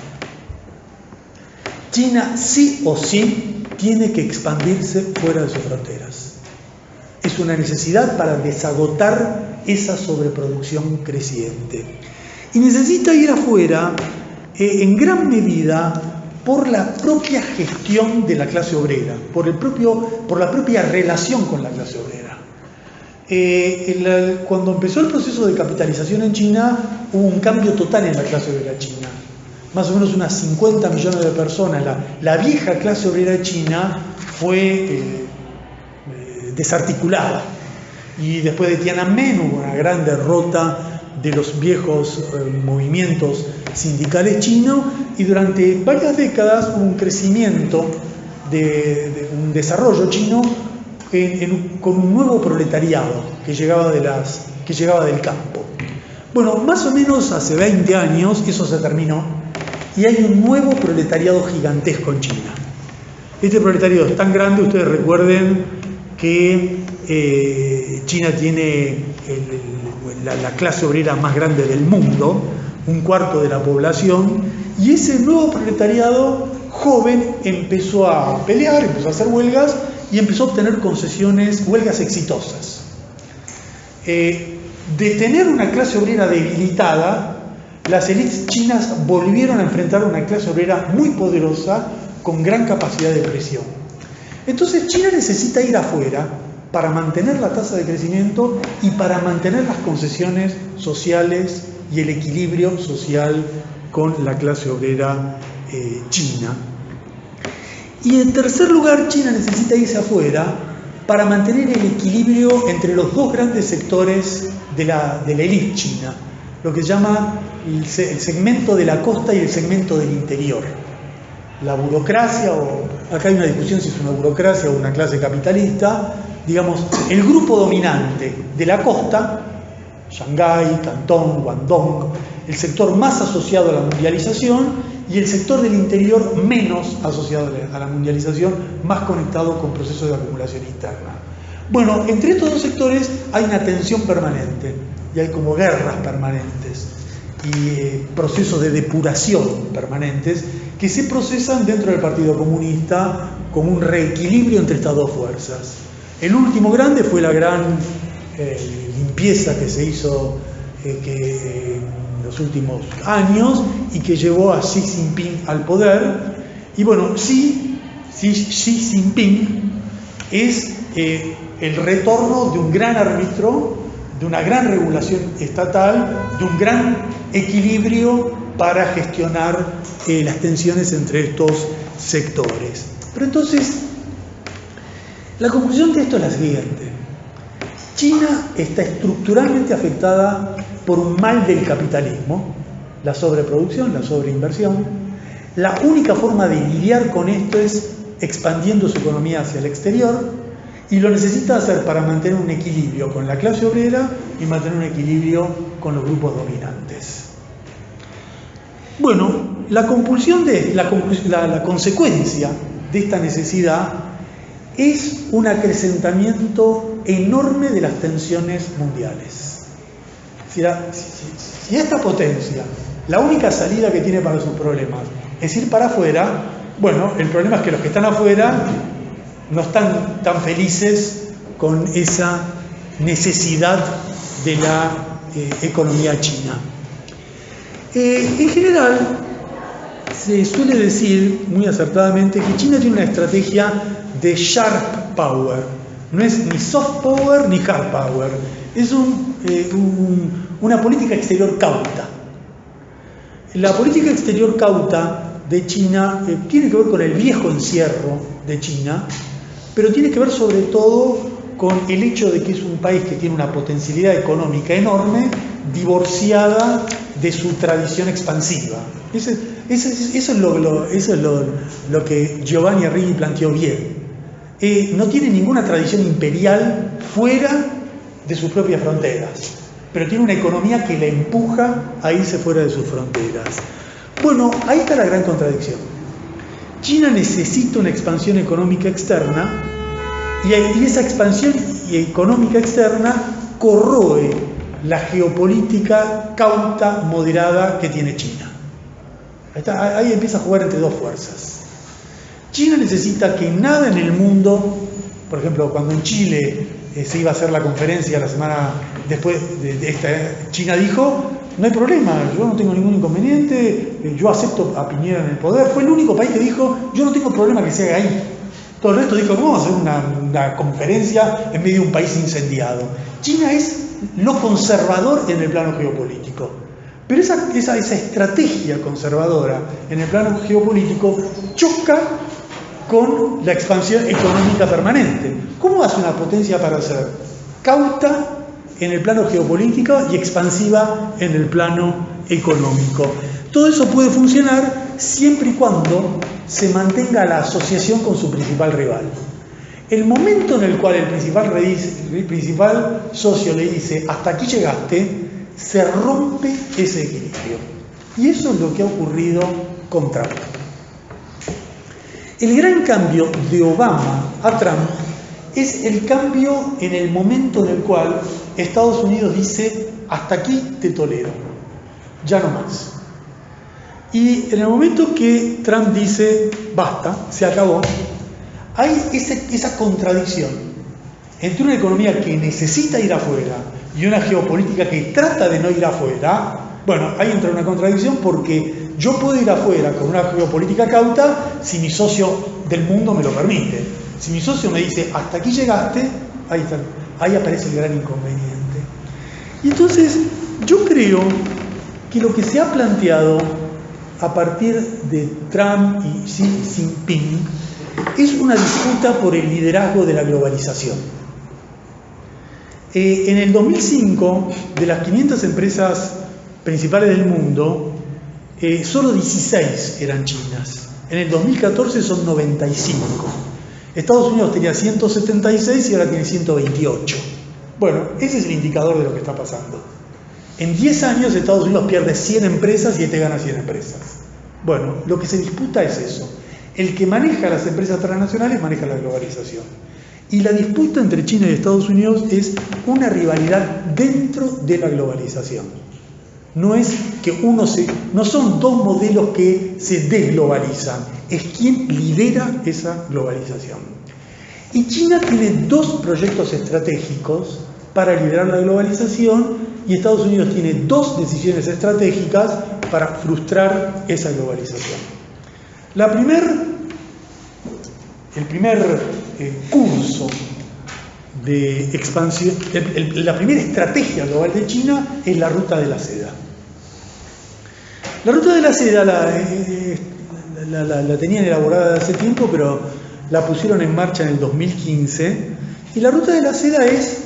China sí o sí tiene que expandirse fuera de sus fronteras. Es una necesidad para desagotar esa sobreproducción creciente. Y necesita ir afuera en gran medida por la propia gestión de la clase obrera, por la propia relación con la clase obrera. Cuando empezó el proceso de capitalización en China, hubo un cambio total en la clase obrera china. Más o menos unas 50 millones de personas. La vieja clase obrera china fue desarticulada. Y después de Tiananmen hubo una gran derrota de los viejos movimientos sindicales chinos y durante varias décadas hubo un crecimiento de un desarrollo chino con un nuevo proletariado que llegaba del campo. Bueno, más o menos hace 20 años eso se terminó y hay un nuevo proletariado gigantesco en China. Este proletariado es tan grande, ustedes recuerden que China tiene la clase obrera más grande del mundo, 1/4 de la población, y ese nuevo proletariado joven empezó a pelear, empezó a hacer huelgas y empezó a obtener concesiones, huelgas exitosas. De tener una clase obrera debilitada, las élites chinas volvieron a enfrentar una clase obrera muy poderosa con gran capacidad de presión. Entonces China necesita ir afuera para mantener la tasa de crecimiento y para mantener las concesiones sociales y el equilibrio social con la clase obrera china. Y en tercer lugar, China necesita irse afuera para mantener el equilibrio entre los dos grandes sectores de la élite china, lo que se llama el segmento de la costa y el segmento del interior. La burocracia, acá hay una discusión si es una burocracia o una clase capitalista, digamos, el grupo dominante de la costa, Shanghái, Cantón, Guangdong, el sector más asociado a la mundialización, y el sector del interior menos asociado a la mundialización, más conectado con procesos de acumulación interna. Bueno, entre estos dos sectores hay una tensión permanente y hay como guerras permanentes y procesos de depuración permanentes que se procesan dentro del Partido Comunista como un reequilibrio entre estas dos fuerzas. El último grande fue la gran limpieza que se hizo en los últimos años y que llevó a Xi Jinping al poder. Y bueno, Xi Jinping es el retorno de un gran árbitro, de una gran regulación estatal, de un gran equilibrio para gestionar las tensiones entre estos sectores. Pero entonces, la conclusión de esto es la siguiente. China está estructuralmente afectada por un mal del capitalismo, la sobreproducción, la sobreinversión. La única forma de lidiar con esto es expandiendo su economía hacia el exterior y lo necesita hacer para mantener un equilibrio con la clase obrera y mantener un equilibrio con los grupos dominantes. Bueno, la consecuencia de esta necesidad es un acrecentamiento enorme de las tensiones mundiales. Si esta potencia, la única salida que tiene para sus problemas es ir para afuera, bueno, el problema es que los que están afuera no están tan felices con esa necesidad de la economía china. En general, se suele decir muy acertadamente que China tiene una estrategia de sharp power. No es ni soft power ni hard power. Es una política exterior cauta. La política exterior cauta de China tiene que ver con el viejo encierro de China, pero tiene que ver sobre todo con el hecho de que es un país que tiene una potencialidad económica enorme, divorciada de su tradición expansiva. Eso es lo que Giovanni Arrighi planteó bien. No tiene ninguna tradición imperial fuera de sus propias fronteras, pero tiene una economía que la empuja a irse fuera de sus fronteras. Bueno, ahí está la gran contradicción. China necesita una expansión económica externa y esa expansión económica externa corroe la geopolítica cauta, moderada que tiene China. Ahí empieza a jugar entre dos fuerzas. China necesita que nada en el mundo, por ejemplo, cuando en Chile se iba a hacer la conferencia la semana después de esta, China dijo, no hay problema, yo no tengo ningún inconveniente, yo acepto a Piñera en el poder. Fue el único país que dijo, yo no tengo problema que se haga ahí. Todo el resto dijo, vamos a hacer una conferencia en medio de un país incendiado. China es lo conservador en el plano geopolítico. Pero esa estrategia conservadora en el plano geopolítico choca con la expansión económica permanente. ¿Cómo hace una potencia para ser cauta en el plano geopolítico y expansiva en el plano económico? Todo eso puede funcionar siempre y cuando se mantenga la asociación con su principal rival. El momento en el cual el principal socio le dice hasta aquí llegaste, se rompe ese equilibrio. Y eso es lo que ha ocurrido con Trump. El gran cambio de Obama a Trump es el cambio en el momento en el cual Estados Unidos dice hasta aquí te tolero, ya no más. Y en el momento que Trump dice basta, se acabó, hay esa contradicción entre una economía que necesita ir afuera y una geopolítica que trata de no ir afuera. Bueno, ahí entra una contradicción porque yo puedo ir afuera con una geopolítica cauta si mi socio del mundo me lo permite. Si mi socio me dice hasta aquí llegaste, ahí aparece el gran inconveniente. Y entonces yo creo que lo que se ha planteado a partir de Trump y Xi Jinping es una disputa por el liderazgo de la globalización. En el 2005, de las 500 empresas principales del mundo, solo 16 eran chinas. En el 2014 son 95. Estados Unidos tenía 176 y ahora tiene 128. Bueno, ese es el indicador de lo que está pasando. En 10 años Estados Unidos pierde 100 empresas y este gana 100 empresas. Bueno, lo que se disputa es eso. El que maneja las empresas transnacionales maneja la globalización. Y la disputa entre China y Estados Unidos es una rivalidad dentro de la globalización. No es que no son dos modelos que se desglobalizan, es quien lidera esa globalización. Y China tiene dos proyectos estratégicos para liderar la globalización y Estados Unidos tiene dos decisiones estratégicas para frustrar esa globalización. El primer curso de expansión, la primera estrategia global de China es la ruta de la seda. La ruta de la seda la tenían elaborada hace tiempo, pero la pusieron en marcha en el 2015. Y la ruta de la seda es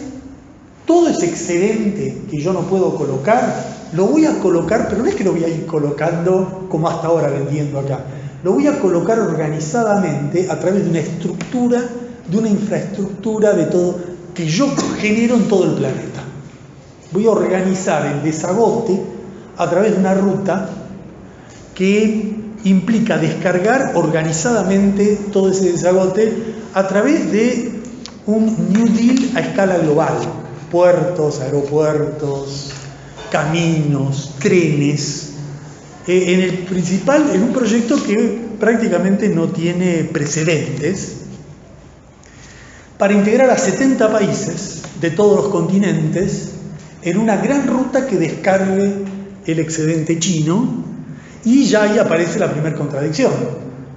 todo ese excedente que yo no puedo colocar, lo voy a colocar, pero no es que lo voy a ir colocando como hasta ahora vendiendo acá. Lo voy a colocar organizadamente a través de una estructura, de una infraestructura de todo que yo genero en todo el planeta. Voy a organizar el desagote a través de una ruta que implica descargar organizadamente todo ese desagote a través de un New Deal a escala global. Puertos, aeropuertos, caminos, trenes. En un proyecto que prácticamente no tiene precedentes, para integrar a 70 países de todos los continentes en una gran ruta que descargue el excedente chino, y ya ahí aparece la primera contradicción,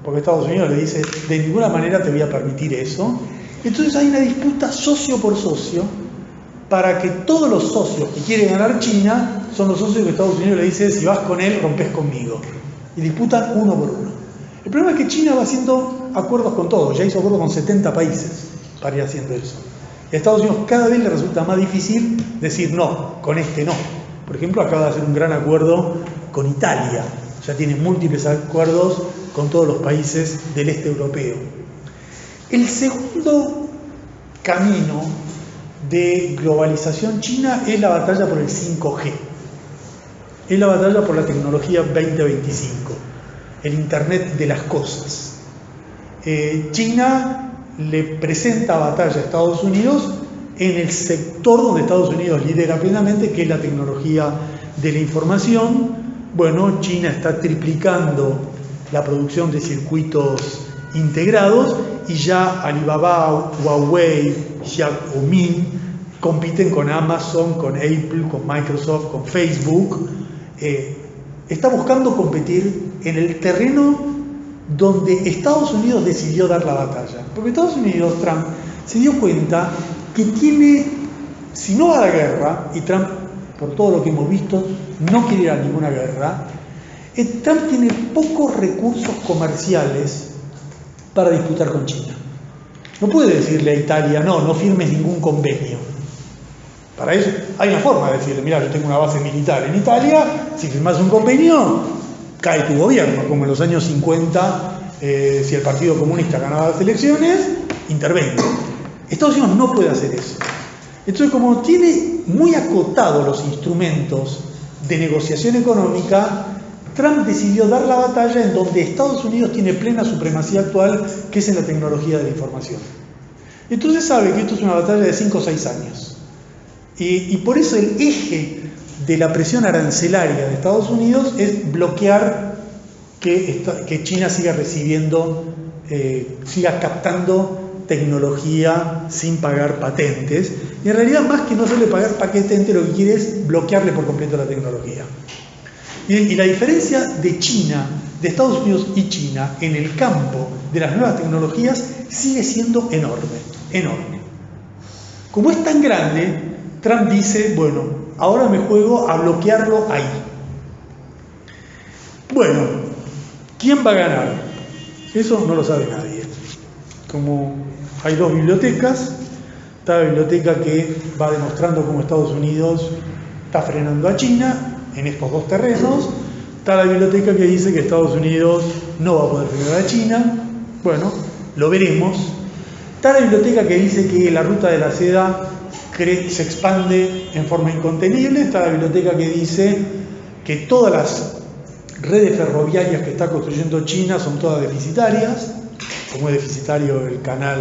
porque Estados Unidos le dice, de ninguna manera te voy a permitir eso. Entonces hay una disputa socio por socio, para que todos los socios que quieren ganar China son los socios que Estados Unidos le dice, si vas con él, rompes conmigo. Y disputan uno por uno. El problema es que China va haciendo acuerdos con todos, ya hizo acuerdos con 70 países para ir haciendo eso. Y a Estados Unidos cada vez le resulta más difícil decir no, con este no. Por ejemplo, acaba de hacer un gran acuerdo con Italia, ya tiene múltiples acuerdos con todos los países del este europeo. El segundo camino de globalización china es la batalla por el 5G, es la batalla por la tecnología 2025, el Internet de las cosas. China le presenta batalla a Estados Unidos en el sector donde Estados Unidos lidera plenamente, que es la tecnología de la información. Bueno, China está triplicando la producción de circuitos integrados y ya Alibaba, Huawei, Xiaomi compiten con Amazon, con Apple, con Microsoft, con Facebook. Está buscando competir en el terreno donde Estados Unidos decidió dar la batalla. Porque Estados Unidos, Trump, se dio cuenta que tiene, si no va a la guerra, y Trump, por todo lo que hemos visto, no quiere ir a ninguna guerra, Trump tiene pocos recursos comerciales para disputar con China. No puede decirle a Italia, no firmes ningún convenio. Para eso hay una forma de decirle, mira, yo tengo una base militar en Italia, si firmas un convenio, cae tu gobierno, como en los años 50, si el Partido Comunista ganaba las elecciones, intervengo. Estados Unidos no puede hacer eso. Entonces, como tiene muy acotados los instrumentos de negociación económica, Trump decidió dar la batalla en donde Estados Unidos tiene plena supremacía actual, que es en la tecnología de la información. Entonces sabe que esto es una batalla de 5 o 6 años. Y por eso el eje de la presión arancelaria de Estados Unidos es bloquear que China siga recibiendo, siga captando tecnología sin pagar patentes. Y en realidad, más que no hacerle pagar patentes, lo que quiere es bloquearle por completo la tecnología. Y la diferencia de China, de Estados Unidos y China en el campo de las nuevas tecnologías sigue siendo enorme, enorme. Como es tan grande, Trump dice, bueno, ahora me juego a bloquearlo ahí. Bueno, ¿quién va a ganar? Eso no lo sabe nadie. Como hay dos bibliotecas, está la biblioteca que va demostrando cómo Estados Unidos está frenando a China en estos dos terrenos, está la biblioteca que dice que Estados Unidos no va a poder frenar a China, bueno, lo veremos. Está la biblioteca que dice que la ruta de la seda se expande en forma incontenible, está la biblioteca que dice que todas las redes ferroviarias que está construyendo China son todas deficitarias, como es deficitario el canal,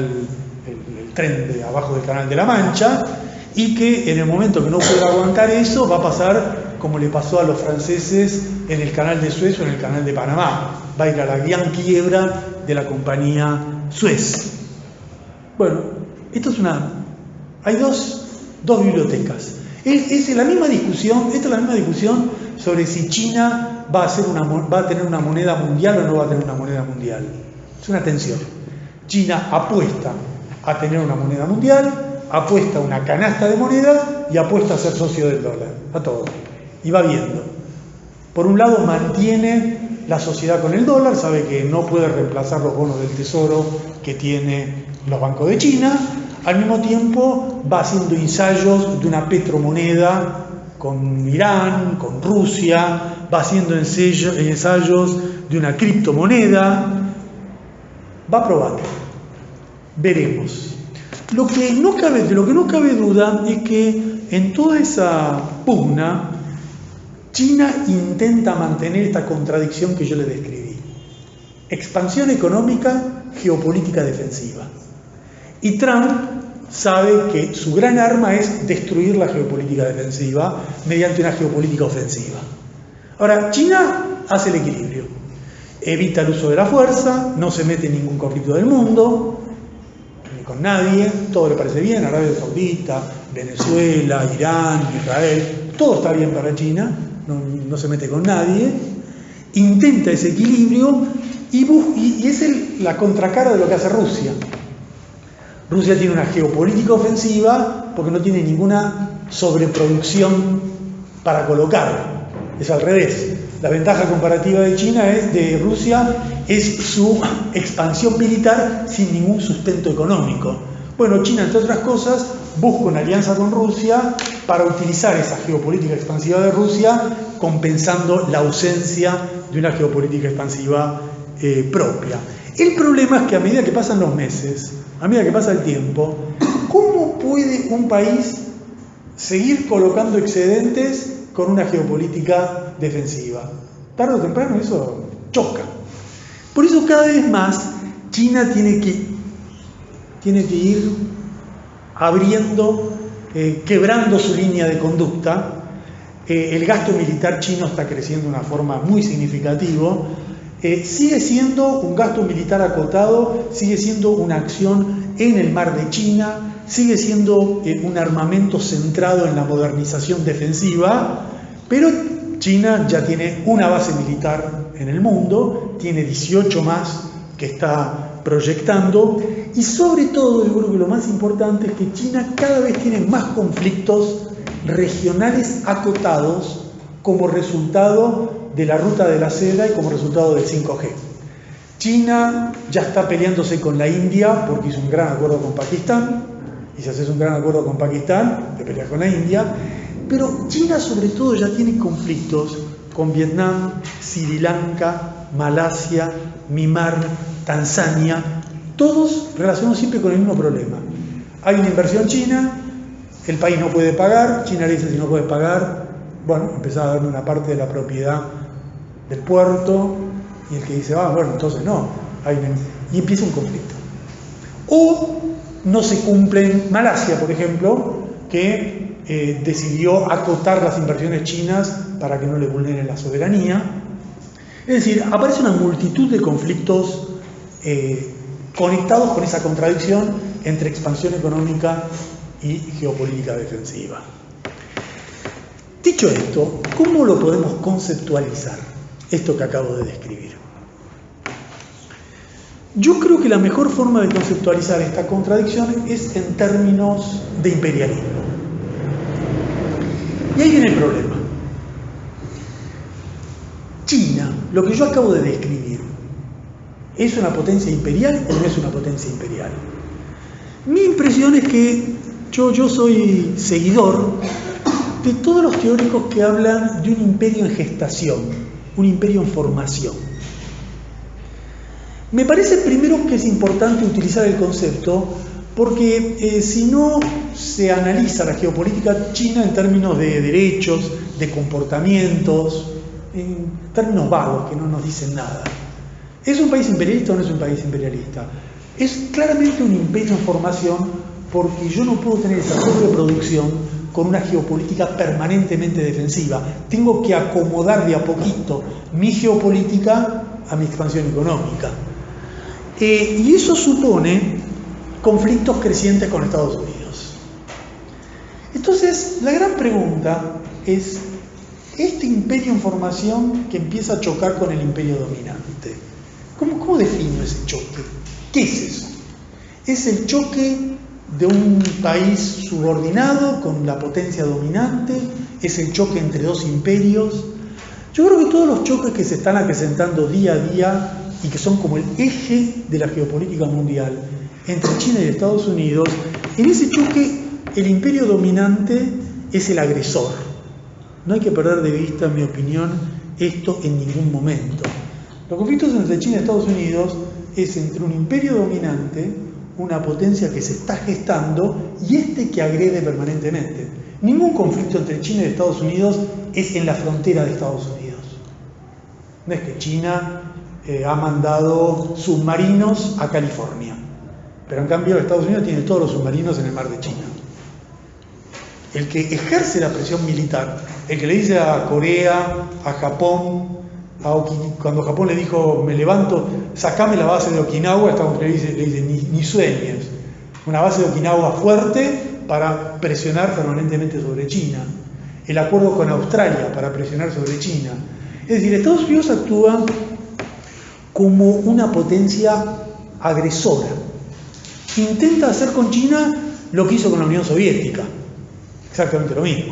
el tren de abajo del Canal de la Mancha, y que en el momento que no pueda aguantar eso va a pasar como le pasó a los franceses en el Canal de Suez o en el Canal de Panamá, va a ir a la gran quiebra de la compañía Suez. Bueno, esto es hay dos bibliotecas. Es la misma discusión, esta es la misma discusión sobre si China va a tener una moneda mundial o no va a tener una moneda mundial. Es una tensión. China apuesta a tener una moneda mundial, apuesta a una canasta de moneda y apuesta a ser socio del dólar, a todo. Y va viendo. Por un lado mantiene la sociedad con el dólar, sabe que no puede reemplazar los bonos del tesoro que tiene los bancos de China. Al mismo tiempo va haciendo ensayos de una petromoneda con Irán, con Rusia, va haciendo ensayos de una criptomoneda, va probando, veremos. De lo que no cabe duda es que en toda esa pugna, China intenta mantener esta contradicción que yo le describí. Expansión económica, geopolítica defensiva. Y Trump sabe que su gran arma es destruir la geopolítica defensiva mediante una geopolítica ofensiva. Ahora, China hace el equilibrio. Evita el uso de la fuerza, no se mete en ningún conflicto del mundo, ni con nadie, todo le parece bien, Arabia Saudita, Venezuela, Irán, Israel, todo está bien para China, no se mete con nadie, intenta ese equilibrio y es la contracara de lo que hace Rusia. Rusia tiene una geopolítica ofensiva porque no tiene ninguna sobreproducción para colocar. Es al revés. La ventaja comparativa de Rusia es su expansión militar sin ningún sustento económico. Bueno, China, entre otras cosas, busca una alianza con Rusia para utilizar esa geopolítica expansiva de Rusia, compensando la ausencia de una geopolítica expansiva propia. El problema es que a medida que pasan los meses, a medida que pasa el tiempo, ¿cómo puede un país seguir colocando excedentes con una geopolítica defensiva? Tarde o temprano eso choca. Por eso cada vez más China tiene que ir abriendo, quebrando su línea de conducta. El gasto militar chino está creciendo de una forma muy significativa. Sigue siendo un gasto militar acotado, sigue siendo una acción en el mar de China, sigue siendo un armamento centrado en la modernización defensiva, pero China ya tiene una base militar en el mundo, tiene 18 más que está proyectando, y sobre todo, yo creo que lo más importante es que China cada vez tiene más conflictos regionales acotados como resultado de la ruta de la seda y como resultado del 5G. China ya está peleándose con la India porque hizo un gran acuerdo con Pakistán, y si haces un gran acuerdo con Pakistán, te peleas con la India, pero China sobre todo ya tiene conflictos con Vietnam, Sri Lanka, Malasia, Myanmar, Tanzania, todos relacionados siempre con el mismo problema. Hay una inversión china, el país no puede pagar, China le dice: si no puedes pagar, bueno, empezás a darme una parte de la propiedad del puerto, y el que dice: bueno, entonces no, y empieza un conflicto. O no se cumplen Malasia, por ejemplo, que decidió acotar las inversiones chinas para que no le vulneren la soberanía. Es decir, aparece una multitud de conflictos conectados con esa contradicción entre expansión económica y geopolítica defensiva. Dicho esto, ¿cómo lo podemos conceptualizar, esto que acabo de describir? Yo creo que la mejor forma de conceptualizar esta contradicción es en términos de imperialismo. Y ahí viene el problema. China, lo que yo acabo de describir, ¿es una potencia imperial o no es una potencia imperial? Mi impresión es que yo soy seguidor de todos los teóricos que hablan de un imperio en gestación, un imperio en formación. Me parece primero que es importante utilizar el concepto porque si no se analiza la geopolítica china en términos de derechos, de comportamientos, en términos vagos que no nos dicen nada. ¿Es un país imperialista o no es un país imperialista? Es claramente un imperio en formación porque yo no puedo tener esa sobreproducción con una geopolítica permanentemente defensiva. Tengo que acomodar de a poquito mi geopolítica a mi expansión económica. Y eso supone conflictos crecientes con Estados Unidos. Entonces, la gran pregunta es, este imperio en formación que empieza a chocar con el imperio dominante, ¿cómo defino ese choque? ¿Qué es eso? ¿Es el choque de un país subordinado con la potencia dominante? ¿Es el choque entre dos imperios? Yo creo que todos los choques que se están acrecentando día a día y que son como el eje de la geopolítica mundial entre China y Estados Unidos, en ese choque el imperio dominante es el agresor. No hay que perder de vista, en mi opinión, esto en ningún momento. Los conflictos entre China y Estados Unidos es entre un imperio dominante, una potencia que se está gestando, y este que agrede permanentemente. Ningún conflicto entre China y Estados Unidos es en la frontera de Estados Unidos. No es que China ha mandado submarinos a California, pero en cambio Estados Unidos tiene todos los submarinos en el mar de China. El que ejerce la presión militar, el que le dice a Corea, a Japón, cuando Japón le dijo: me levanto, sacame la base de Okinawa, Estados Unidos le dice ni sueñes. Una base de Okinawa fuerte para presionar permanentemente sobre China. El acuerdo con Australia para presionar sobre China. Es decir, Estados Unidos actúa como una potencia agresora. Intenta hacer con China lo que hizo con la Unión Soviética. Exactamente lo mismo.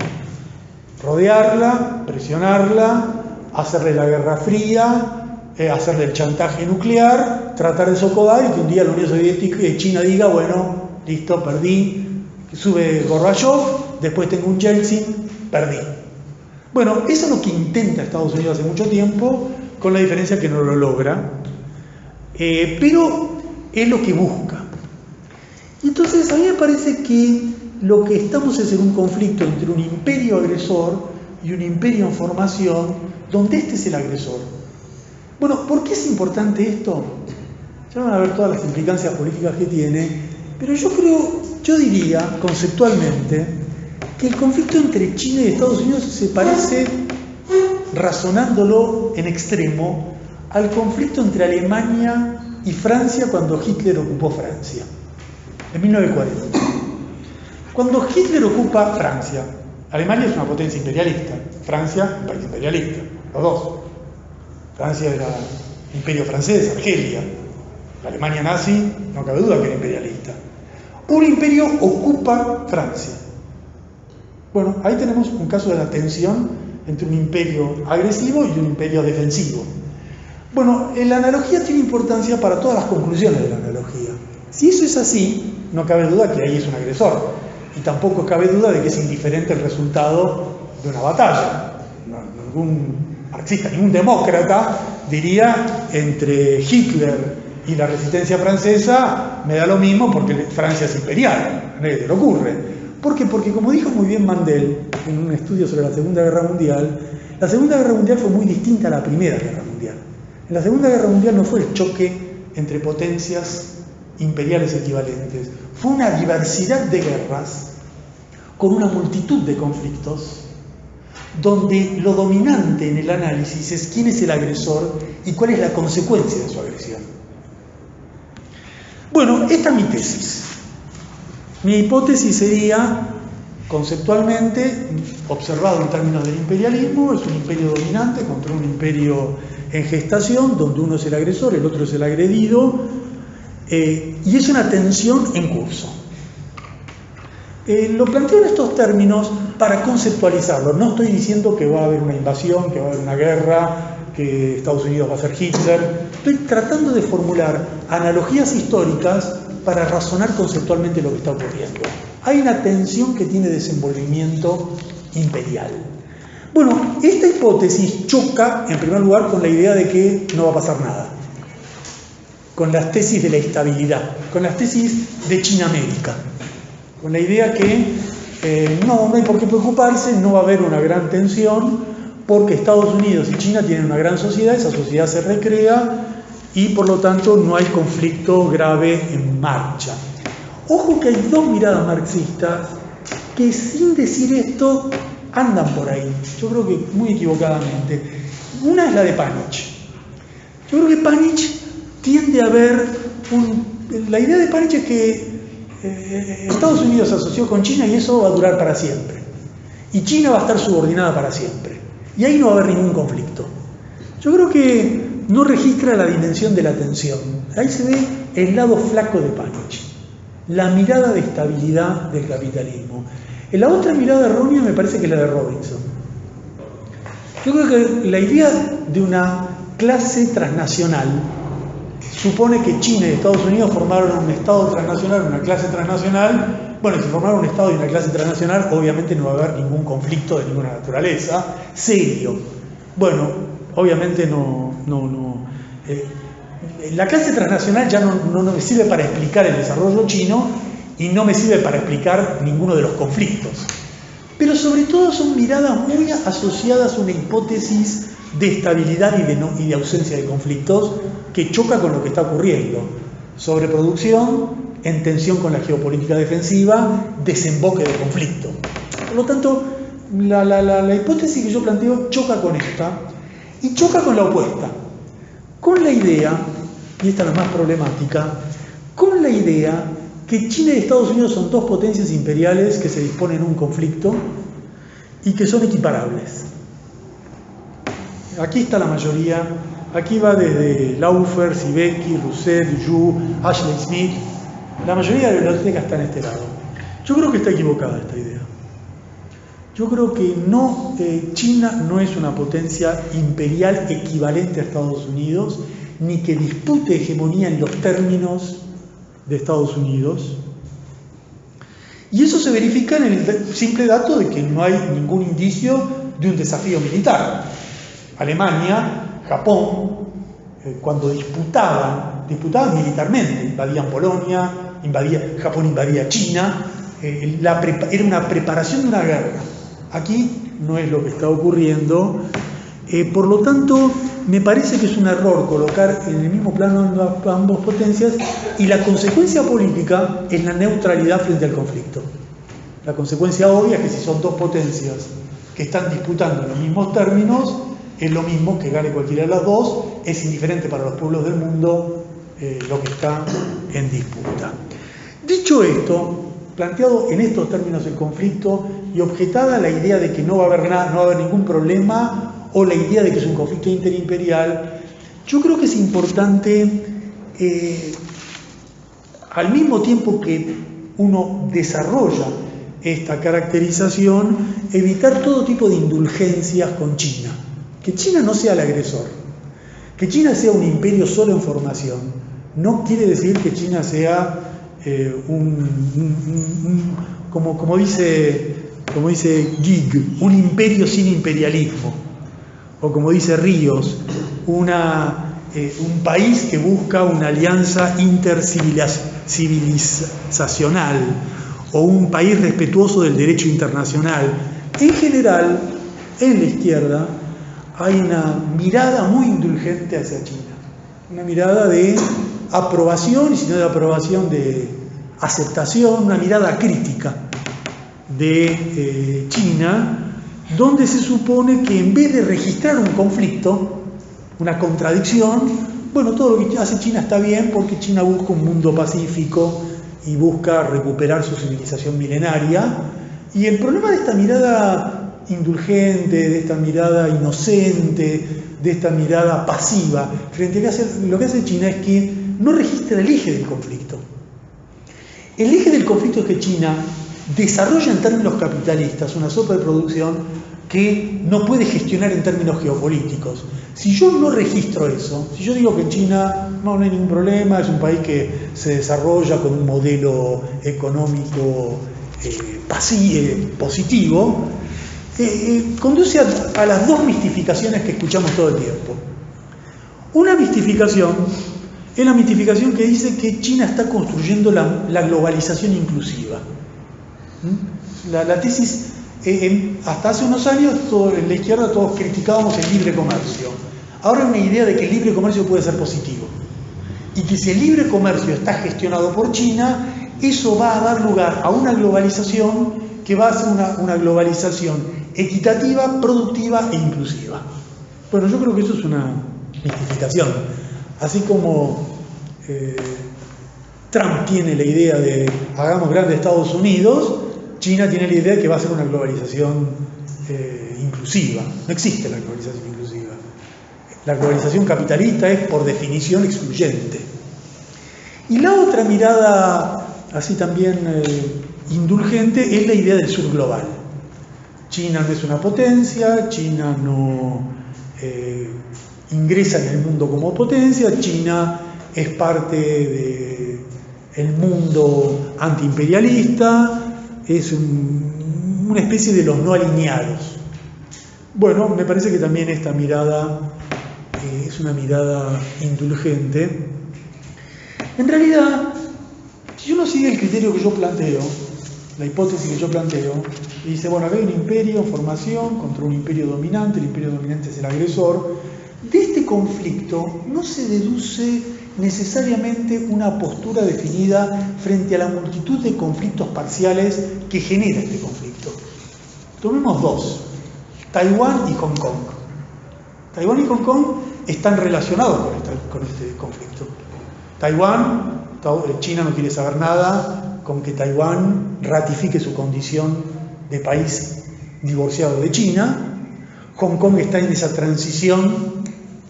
Rodearla, presionarla, hacerle la Guerra Fría, hacerle el chantaje nuclear, tratar de socodar y que un día la Unión Soviética y China diga: bueno, listo, perdí. Sube Gorbachev, después tengo un Yeltsin, perdí. Bueno, eso es lo que intenta Estados Unidos hace mucho tiempo, con la diferencia que no lo logra, pero es lo que busca. Entonces, a mí me parece que lo que estamos es en un conflicto entre un imperio agresor y un imperio en formación, donde este es el agresor. Bueno, ¿por qué es importante esto? Ya van a ver todas las implicancias políticas que tiene, pero yo diría, conceptualmente, que el conflicto entre China y Estados Unidos se parece, razonándolo en extremo, al conflicto entre Alemania y Francia cuando Hitler ocupó Francia, en 1940. Cuando Hitler ocupa Francia, Alemania es una potencia imperialista, Francia un país imperialista, los dos. Francia era imperio francés, Argelia. La Alemania nazi, no cabe duda que era imperialista. Un imperio ocupa Francia. Bueno, ahí tenemos un caso de la tensión entre un imperio agresivo y un imperio defensivo. Bueno, la analogía tiene importancia para todas las conclusiones de la analogía. Si eso es así, no cabe duda que ahí es un agresor. Y tampoco cabe duda de que es indiferente el resultado de una batalla. Ningún marxista, ningún demócrata diría entre Hitler y la resistencia francesa me da lo mismo porque Francia es imperial. A nadie te le ocurre. ¿Por qué? Porque como dijo muy bien Mandel en un estudio sobre la Segunda Guerra Mundial, la Segunda Guerra Mundial fue muy distinta a la Primera Guerra Mundial. En la Segunda Guerra Mundial no fue el choque entre potencias imperiales equivalentes, fue una diversidad de guerras con una multitud de conflictos donde lo dominante en el análisis es quién es el agresor y cuál es la consecuencia de su agresión. Bueno, esta es mi tesis. Mi hipótesis sería, conceptualmente, observado en términos del imperialismo, es un imperio dominante contra un imperio en gestación, donde uno es el agresor, el otro es el agredido, y es una tensión en curso. Lo planteo en estos términos para conceptualizarlo. No estoy diciendo que va a haber una invasión, que va a haber una guerra, que Estados Unidos va a ser Hitler. Estoy tratando de formular analogías históricas para razonar conceptualmente lo que está ocurriendo. Hay una tensión que tiene desenvolvimiento imperial. Bueno, esta hipótesis choca, en primer lugar, con la idea de que no va a pasar nada, con las tesis de la estabilidad, con las tesis de China-América, con la idea que no hay por qué preocuparse, no va a haber una gran tensión, porque Estados Unidos y China tienen una gran sociedad, esa sociedad se recrea y por lo tanto no hay conflicto grave en marcha. Ojo que hay dos miradas marxistas que sin decir esto andan por ahí, yo creo que muy equivocadamente. Una es la de Panich. Yo creo que Panich tiende a ver la idea de Panich es que Estados Unidos se asoció con China y eso va a durar para siempre. Y China va a estar subordinada para siempre. Y ahí no va a haber ningún conflicto. Yo creo que no registra la dimensión de la tensión. Ahí se ve el lado flaco de Panich, la mirada de estabilidad del capitalismo. La otra mirada errónea me parece que es la de Robinson. Yo creo que la idea de una clase transnacional supone que China y Estados Unidos formaron un Estado transnacional, una clase transnacional. Bueno, si formaron un Estado y una clase transnacional, obviamente no va a haber ningún conflicto de ninguna naturaleza serio. Bueno, obviamente la clase transnacional ya no me sirve para explicar el desarrollo chino y no me sirve para explicar ninguno de los conflictos. Pero sobre todo son miradas muy asociadas a una hipótesis de estabilidad y de ausencia de conflictos que choca con lo que está ocurriendo. Sobreproducción, en tensión con la geopolítica defensiva, desemboque de conflicto. Por lo tanto, la hipótesis que yo planteo choca con esta y choca con la opuesta. Con la idea, y esta es la más problemática, con la idea que China y Estados Unidos son dos potencias imperiales que se disponen en un conflicto y que son equiparables. Aquí está la mayoría, aquí va desde Laufer, Sibeki, Rousset, Yu, Ashley Smith, la mayoría de la biblioteca está en este lado. Yo creo que está equivocada esta idea. Yo creo que China no es una potencia imperial equivalente a Estados Unidos, ni que dispute hegemonía en los términos de Estados Unidos. Y eso se verifica en el simple dato de que no hay ningún indicio de un desafío militar. Alemania, Japón, cuando disputaban militarmente, invadían Polonia, Japón invadía China, era una preparación de una guerra. Aquí no es lo que está ocurriendo. Por lo tanto, me parece que es un error colocar en el mismo plano ambas potencias, y la consecuencia política es la neutralidad frente al conflicto. La consecuencia obvia es que si son dos potencias que están disputando en los mismos términos, es lo mismo que gane cualquiera de las dos, es indiferente para los pueblos del mundo lo que está en disputa. Dicho esto, planteado en estos términos el conflicto y objetada la idea de que no va a haber ningún problema, o la idea de que es un conflicto interimperial, yo creo que es importante, al mismo tiempo que uno desarrolla esta caracterización, evitar todo tipo de indulgencias con China. Que China no sea el agresor, que China sea un imperio solo en formación, no quiere decir que China sea como dice Gig, un imperio sin imperialismo, o como dice Ríos, un país que busca una alianza intercivilizacional, o un país respetuoso del derecho internacional. En general, en la izquierda hay una mirada muy indulgente hacia China, una mirada de aprobación, y si no de aprobación, de aceptación, una mirada crítica de China, donde se supone que en vez de registrar un conflicto, una contradicción, bueno, todo lo que hace China está bien porque China busca un mundo pacífico y busca recuperar su civilización milenaria. Y el problema de esta mirada indulgente, de esta mirada inocente, de esta mirada pasiva, frente a lo que hace China, es que no registra el eje del conflicto. El eje del conflicto es que China desarrolla en términos capitalistas una sopa de producción que no puede gestionar en términos geopolíticos. Si yo no registro eso, si yo digo que en China no hay ningún problema, es un país que se desarrolla con un modelo económico positivo, conduce a las dos mistificaciones que escuchamos todo el tiempo. Una mistificación es la mistificación que dice que China está construyendo la globalización inclusiva. La tesis, hasta hace unos años en la izquierda todos criticábamos el libre comercio. Ahora hay una idea de que el libre comercio puede ser positivo, y que si el libre comercio está gestionado por China, eso va a dar lugar a una globalización que va a ser una globalización equitativa, productiva e inclusiva. Bueno, yo creo que eso es una mistificación. Así como Trump tiene la idea de hagamos grande Estados Unidos, China tiene la idea de que va a ser una globalización inclusiva. No existe la globalización inclusiva. La globalización capitalista es por definición excluyente. Y la otra mirada, así también indulgente, es la idea del sur global. China no es una potencia, China no ingresa en el mundo como potencia, China es parte del mundo antiimperialista, es una especie de los no alineados. Bueno, me parece que también esta mirada es una mirada indulgente. En realidad, si uno sigue el criterio que yo planteo, la hipótesis que yo planteo, y dice, bueno, acá hay un imperio en formación contra un imperio dominante, el imperio dominante es el agresor, de este conflicto no se deduce necesariamente una postura definida frente a la multitud de conflictos parciales que genera este conflicto. Tomemos dos, Taiwán y Hong Kong. Taiwán y Hong Kong están relacionados con este conflicto. China no quiere saber nada con que Taiwán ratifique su condición de país divorciado de China. Hong Kong está en esa transición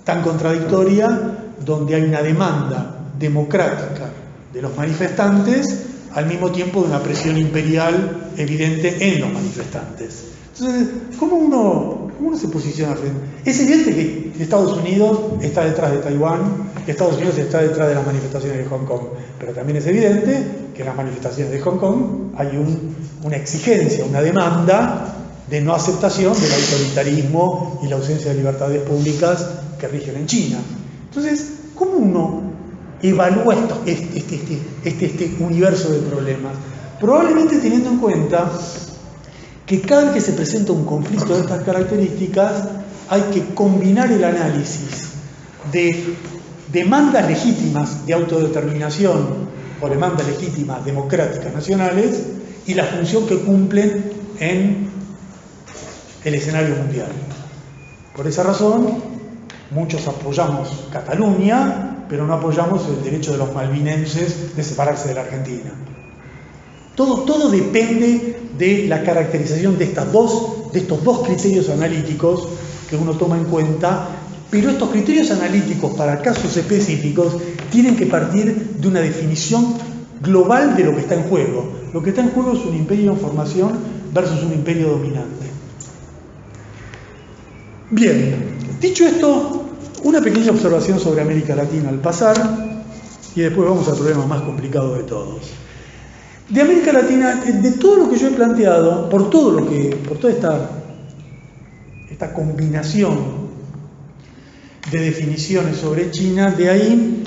tan contradictoria donde hay una demanda democrática de los manifestantes al mismo tiempo de una presión imperial evidente en los manifestantes. Entonces, ¿cómo uno ¿Cómo uno se posiciona frente? Es evidente que Estados Unidos está detrás de Taiwán, que Estados Unidos está detrás de las manifestaciones de Hong Kong, pero también es evidente que en las manifestaciones de Hong Kong hay una exigencia, una demanda de no aceptación del autoritarismo y la ausencia de libertades públicas que rigen en China. Entonces, ¿cómo uno evalúa este universo de problemas? Probablemente teniendo en cuenta que cada vez que se presenta un conflicto de estas características hay que combinar el análisis de demandas legítimas de autodeterminación o demandas legítimas democráticas nacionales y la función que cumplen en el escenario mundial. Por esa razón, muchos apoyamos Cataluña, pero no apoyamos el derecho de los malvinenses de separarse de la Argentina. Todo depende de la caracterización de estos dos criterios analíticos que uno toma en cuenta, pero estos criterios analíticos para casos específicos tienen que partir de una definición global de lo que está en juego. Lo que está en juego es un imperio en formación versus un imperio dominante. Bien, dicho esto, una pequeña observación sobre América Latina al pasar y después vamos al problema más complicado de todos. De América Latina, de todo lo que yo he planteado, por toda esta combinación de definiciones sobre China, de ahí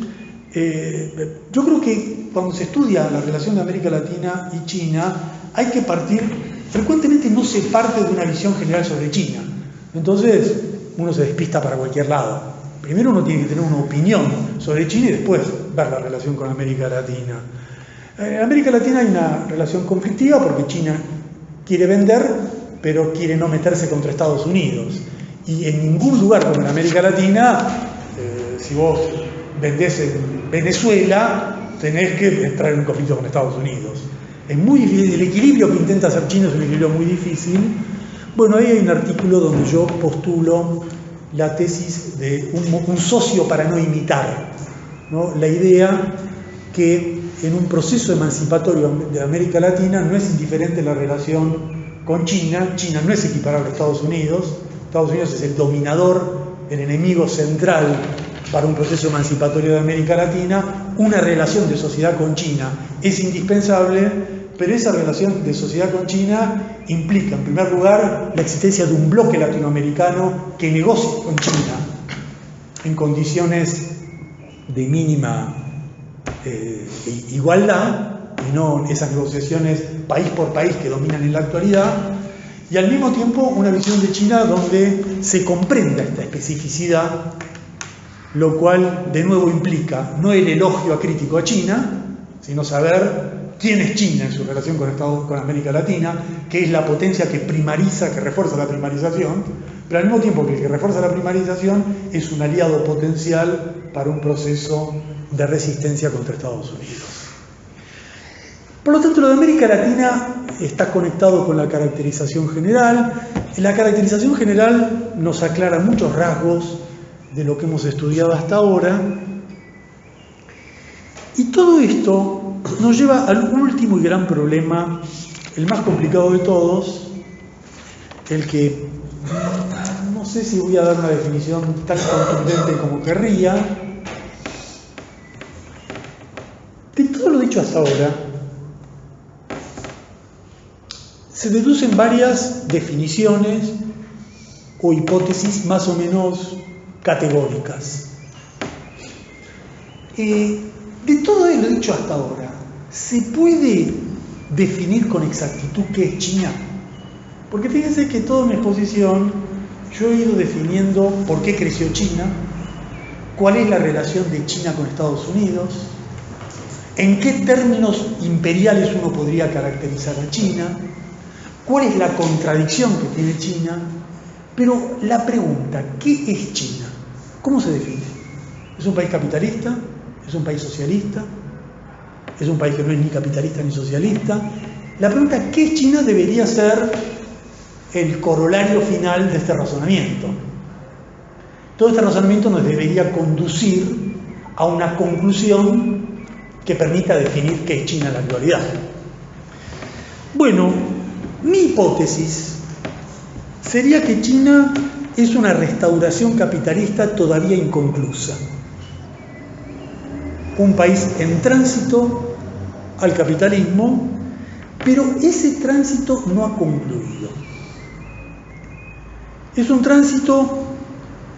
yo creo que cuando se estudia la relación de América Latina y China, hay que partir, frecuentemente no se parte de una visión general sobre China. Entonces, uno se despista para cualquier lado. Primero uno tiene que tener una opinión sobre China y después ver la relación con América Latina. En América Latina hay una relación conflictiva porque China quiere vender, pero quiere no meterse contra Estados Unidos. Y en ningún lugar como en América Latina, si vos vendés en Venezuela, tenés que entrar en un conflicto con Estados Unidos. Es muy difícil, el equilibrio que intenta hacer China es un equilibrio muy difícil. Bueno, ahí hay un artículo donde yo postulo la tesis de un socio para no imitar, ¿no? La idea que en un proceso emancipatorio de América Latina no es indiferente la relación con China. China no es equiparable a Estados Unidos. Estados Unidos es el dominador, el enemigo central para un proceso emancipatorio de América Latina. Una relación de sociedad con China es indispensable, pero esa relación de sociedad con China implica, en primer lugar, la existencia de un bloque latinoamericano que negocie con China en condiciones de mínima igualdad, y no esas negociaciones país por país que dominan en la actualidad, y al mismo tiempo una visión de China donde se comprenda esta especificidad, lo cual de nuevo implica no el elogio acrítico a China, sino saber quién es China en su relación con América Latina, que es la potencia que primariza, que refuerza la primarización, pero al mismo tiempo que el que refuerza la primarización es un aliado potencial para un proceso de resistencia contra Estados Unidos. Por lo tanto, lo de América Latina está conectado con la caracterización general. La caracterización general nos aclara muchos rasgos de lo que hemos estudiado hasta ahora. Y todo esto nos lleva al último y gran problema, el más complicado de todos, el que no sé si voy a dar una definición tan contundente como querría. De todo lo dicho hasta ahora, se deducen varias definiciones o hipótesis más o menos categóricas. De todo lo dicho hasta ahora, ¿se puede definir con exactitud qué es China? Porque fíjense que toda mi exposición yo he ido definiendo por qué creció China, cuál es la relación de China con Estados Unidos, en qué términos imperiales uno podría caracterizar a China, cuál es la contradicción que tiene China, pero la pregunta, ¿qué es China? ¿Cómo se define? ¿Es un país capitalista? ¿Es un país socialista? ¿Es un país que no es ni capitalista ni socialista? La pregunta, ¿qué es China? Debería ser el corolario final de este razonamiento. Todo este razonamiento nos debería conducir a una conclusión que permita definir qué es China en la actualidad. Bueno, mi hipótesis sería que China es una restauración capitalista todavía inconclusa. Un país en tránsito al capitalismo, pero ese tránsito no ha concluido. Es un tránsito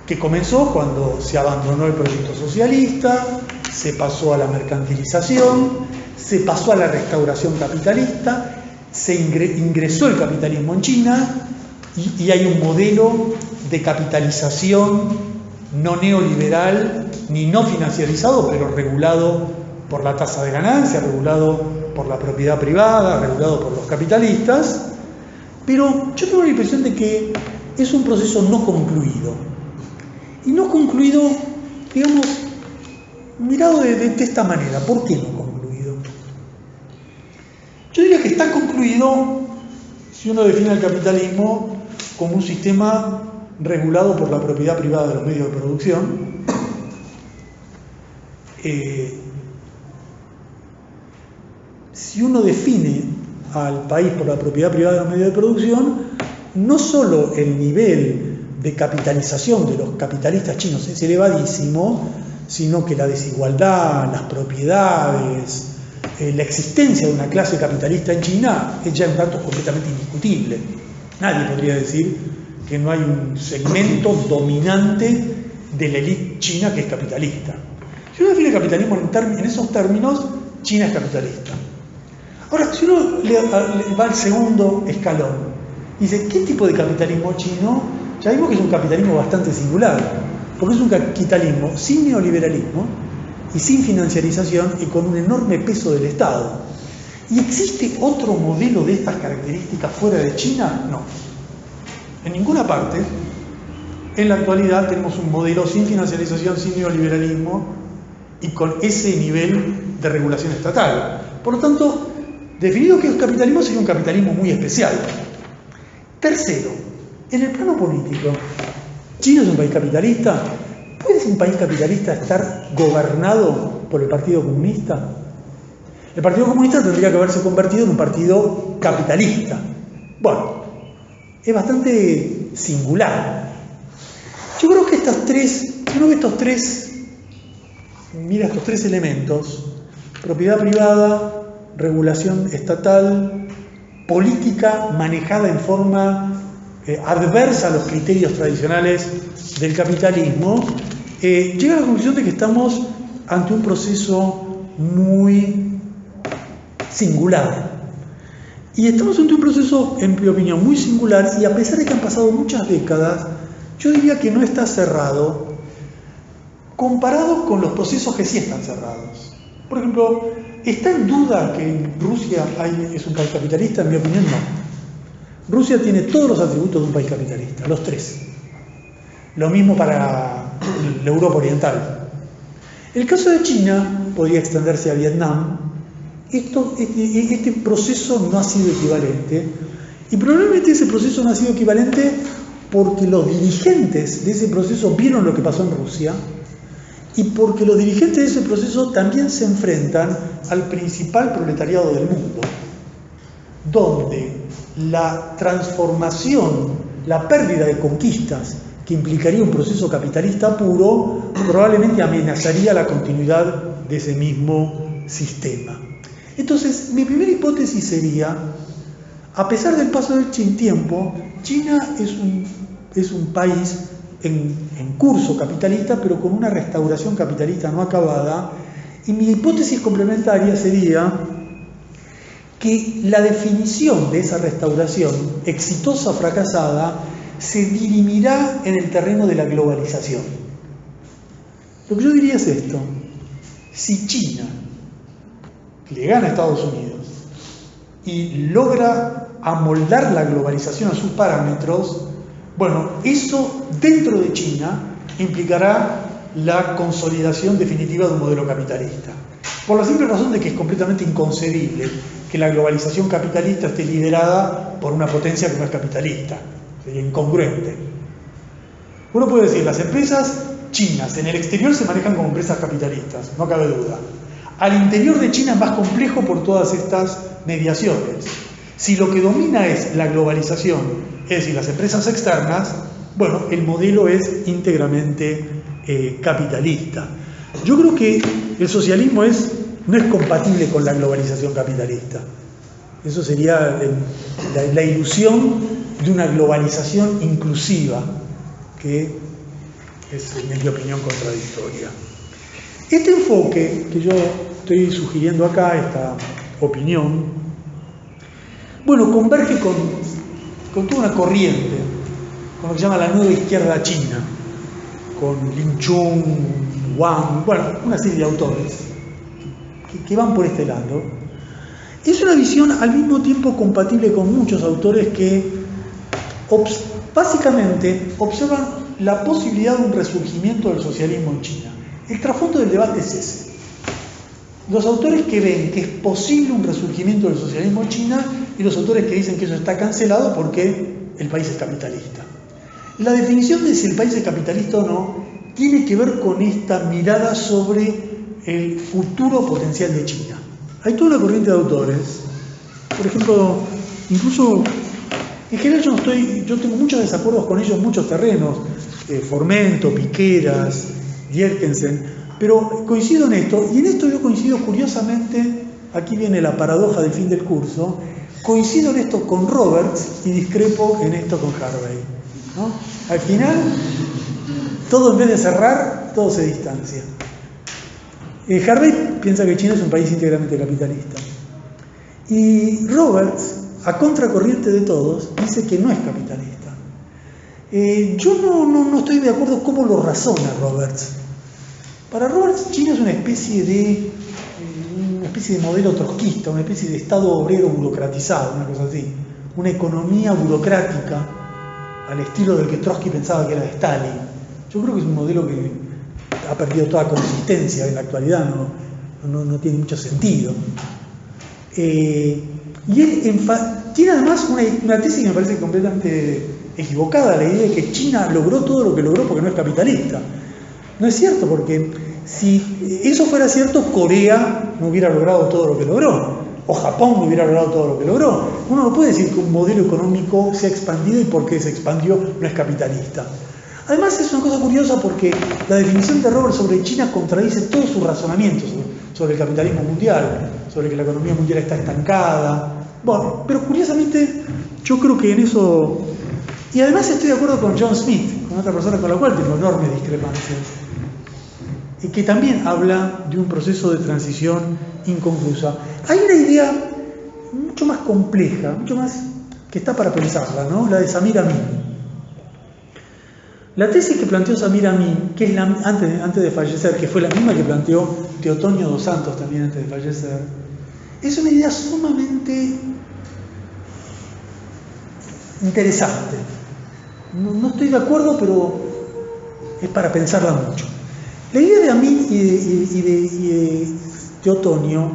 que comenzó cuando se abandonó el proyecto socialista, se pasó a la mercantilización, se pasó a la restauración capitalista, se ingresó el capitalismo en China y hay un modelo de capitalización no neoliberal ni no financiarizado, pero regulado por la tasa de ganancia, regulado por la propiedad privada, regulado por los capitalistas. Pero yo tengo la impresión de que es un proceso no concluido. Y no concluido, digamos, mirado de esta manera. ¿Por qué no concluido? Yo diría que está concluido si uno define el capitalismo como un sistema regulado por la propiedad privada de los medios de producción. Si uno define al país por la propiedad privada de los medios de producción, no solo el nivel de capitalización de los capitalistas chinos es elevadísimo, sino que la desigualdad, las propiedades, la existencia de una clase capitalista en China es ya un dato completamente indiscutible. Nadie podría decir que no hay un segmento dominante de la élite china que es capitalista. Si uno define el capitalismo en esos términos, China es capitalista. Ahora, si uno va al segundo escalón y dice, ¿qué tipo de capitalismo chino? Ya vimos que es un capitalismo bastante singular, porque es un capitalismo sin neoliberalismo y sin financiarización y con un enorme peso del Estado. ¿Y existe otro modelo de estas características fuera de China? No. En ninguna parte, en la actualidad, tenemos un modelo sin financiarización, sin neoliberalismo y con ese nivel de regulación estatal. Por lo tanto, definido que es capitalismo, sería un capitalismo muy especial. Tercero, en el plano político, ¿China es un país capitalista? ¿Puede un país capitalista estar gobernado por el Partido Comunista? El Partido Comunista tendría que haberse convertido en un partido capitalista. Bueno, es bastante singular. Yo creo que mira estos tres elementos: propiedad privada, regulación estatal, política manejada en forma adversa a los criterios tradicionales del capitalismo, llega a la conclusión de que estamos ante un proceso muy singular. Y estamos ante un proceso, en mi opinión, muy singular, y a pesar de que han pasado muchas décadas, yo diría que no está cerrado comparado con los procesos que sí están cerrados. Por ejemplo, ¿está en duda que Rusia es un país capitalista? En mi opinión, no. Rusia tiene todos los atributos de un país capitalista, los tres. Lo mismo para la Europa Oriental. El caso de China podría extenderse a Vietnam. Este proceso no ha sido equivalente, y probablemente ese proceso no ha sido equivalente porque los dirigentes de ese proceso vieron lo que pasó en Rusia, y porque los dirigentes de ese proceso también se enfrentan al principal proletariado del mundo, donde la transformación, la pérdida de conquistas que implicaría un proceso capitalista puro, probablemente amenazaría la continuidad de ese mismo sistema. Entonces, mi primera hipótesis sería, a pesar del paso del tiempo, China es un país en curso capitalista, pero con una restauración capitalista no acabada, y mi hipótesis complementaria sería que la definición de esa restauración, exitosa o fracasada, se dirimirá en el terreno de la globalización. Lo que yo diría es esto: si China le gana a Estados Unidos y logra amoldar la globalización a sus parámetros, bueno, eso dentro de China implicará la consolidación definitiva de un modelo capitalista. Por la simple razón de que es completamente inconcebible que la globalización capitalista esté liderada por una potencia que no es capitalista. Sería incongruente. Uno puede decir, las empresas chinas en el exterior se manejan como empresas capitalistas, no cabe duda. Al interior de China es más complejo por todas estas mediaciones. Si lo que domina es la globalización, es decir, las empresas externas, bueno, el modelo es íntegramente capitalista. Yo creo que el socialismo no es compatible con la globalización capitalista. Eso sería la ilusión de una globalización inclusiva, que es, en mi opinión, contradictoria. Este enfoque que yo estoy sugiriendo acá, esta opinión, bueno, converge con toda una corriente, con lo que se llama la nueva izquierda china, con Lin Chung, Wang, bueno, una serie de autores que van por este lado. Es una visión al mismo tiempo compatible con muchos autores que básicamente observan la posibilidad de un resurgimiento del socialismo en China. El trasfondo del debate es ese. Los autores que ven que es posible un resurgimiento del socialismo en China y los autores que dicen que eso está cancelado porque el país es capitalista. La definición de si el país es capitalista o no tiene que ver con esta mirada sobre el futuro potencial de China. Hay toda una corriente de autores, por ejemplo, incluso en general yo tengo muchos desacuerdos con ellos en muchos terrenos, Formento, Piqueras, Yerkensen, pero coincido en esto, y en esto yo coincido curiosamente, aquí viene la paradoja del fin del curso, coincido en esto con Roberts y discrepo en esto con Harvey, ¿no? Al final, todo en vez de cerrar, todo se distancia. Harvey piensa que China es un país íntegramente capitalista. Y Roberts, a contracorriente de todos, dice que no es capitalista. Yo no estoy de acuerdo cómo lo razona Roberts. Para Roberts, China es una especie de modelo trotskista, una especie de Estado obrero burocratizado, una cosa así. Una economía burocrática al estilo del que Trotsky pensaba que era de Stalin. Yo creo que es un modelo que ha perdido toda consistencia en la actualidad, no tiene mucho sentido. Y él tiene además una tesis que me parece completamente equivocada, la idea de que China logró todo lo que logró porque no es capitalista. No es cierto, porque si eso fuera cierto, Corea no hubiera logrado todo lo que logró, o Japón no hubiera logrado todo lo que logró. Uno no puede decir que un modelo económico se ha expandido y porque se expandió no es capitalista. Además es una cosa curiosa porque la definición de Roberts sobre China contradice todos sus razonamientos sobre el capitalismo mundial, sobre que la economía mundial está estancada. Bueno, pero curiosamente yo creo que en eso... Y además estoy de acuerdo con John Smith, con otra persona con la cual tengo enormes discrepancias, y que también habla de un proceso de transición inconclusa. Hay una idea mucho más compleja, mucho más que está para pensarla, ¿no? La de Samir Amin. La tesis que planteó Samir Amin, que es antes de fallecer, que fue la misma que planteó Teotonio dos Santos también antes de fallecer, es una idea sumamente interesante. No estoy de acuerdo, pero es para pensarla mucho. La idea de Amin y de Teotonio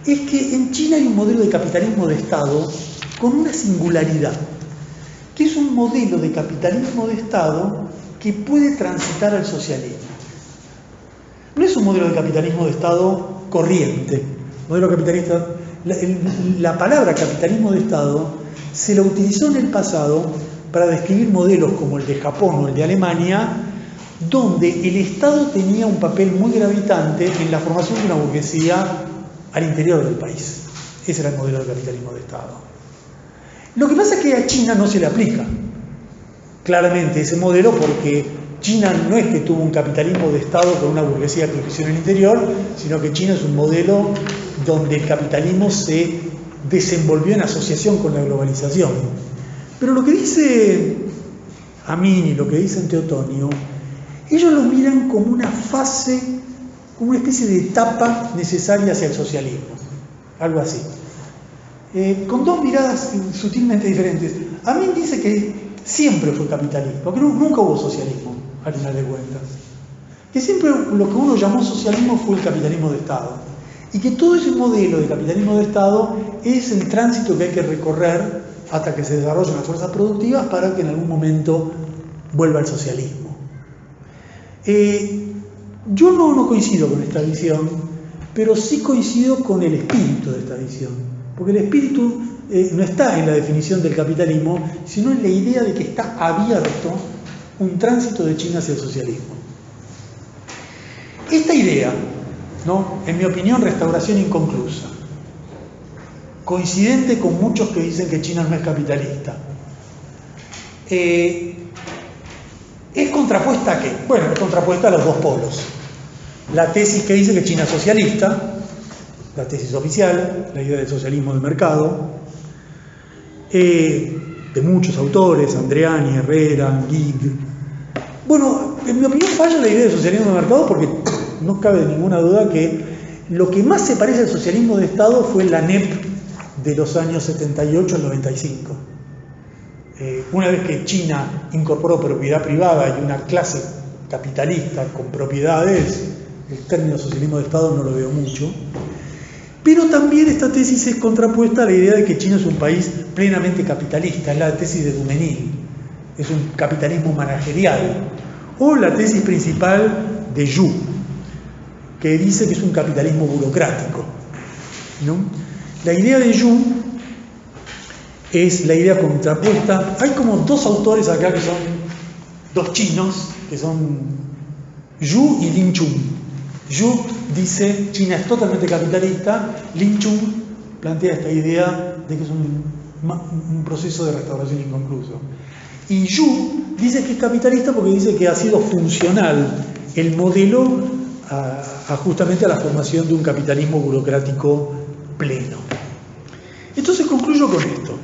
es que en China hay un modelo de capitalismo de Estado con una singularidad, que es un modelo de capitalismo de Estado que puede transitar al socialismo. No es un modelo de capitalismo de Estado corriente. Modelo capitalista, la palabra capitalismo de Estado se la utilizó en el pasado para describir modelos como el de Japón o el de Alemania, donde el Estado tenía un papel muy gravitante en la formación de una burguesía al interior del país. Ese era el modelo de capitalismo de Estado. Lo que pasa es que a China no se le aplica claramente ese modelo, porque China no es que tuvo un capitalismo de Estado con una burguesía que creció en el interior, sino que China es un modelo donde el capitalismo se desenvolvió en asociación con la globalización. Pero lo que dice Amin y lo que dice Teotonio, ellos lo miran como una fase, como una especie de etapa necesaria hacia el socialismo, algo así. Con dos miradas sutilmente diferentes. Amin dice que siempre fue capitalismo, porque nunca hubo socialismo, al final de cuentas. Que siempre lo que uno llamó socialismo fue el capitalismo de Estado. Y que todo ese modelo de capitalismo de Estado es el tránsito que hay que recorrer hasta que se desarrollen las fuerzas productivas para que en algún momento vuelva el socialismo. Yo no coincido con esta visión, pero sí coincido con el espíritu de esta visión. Porque el espíritu no está en la definición del capitalismo, sino en la idea de que está abierto un tránsito de China hacia el socialismo. Esta idea, ¿no?, en mi opinión, restauración inconclusa, coincidente con muchos que dicen que China no es capitalista, ¿es contrapuesta a qué? Bueno, es contrapuesta a los dos polos. La tesis que dice que China es socialista, la tesis oficial, la idea del socialismo de mercado, de muchos autores, Andreani, Herrera, Gide. Bueno, en mi opinión falla la idea del socialismo de mercado porque no cabe ninguna duda que lo que más se parece al socialismo de Estado fue la NEP de los años 78 al 95. Una vez que China incorporó propiedad privada y una clase capitalista con propiedades, el término socialismo de Estado no lo veo mucho. Pero también esta tesis es contrapuesta a la idea de que China es un país plenamente capitalista, es la tesis de Duménil, es un capitalismo managerial, o la tesis principal de Yu, que dice que es un capitalismo burocrático, ¿no? La idea de Yu es la idea contrapuesta. Hay como dos autores acá que son dos chinos, que son Yu y Lin Chung. Yu dice China es totalmente capitalista, Lin Chung plantea esta idea de que es un proceso de restauración inconcluso. Y Yu dice que es capitalista porque dice que ha sido funcional el modelo justamente a la formación de un capitalismo burocrático pleno. Entonces concluyo con esto.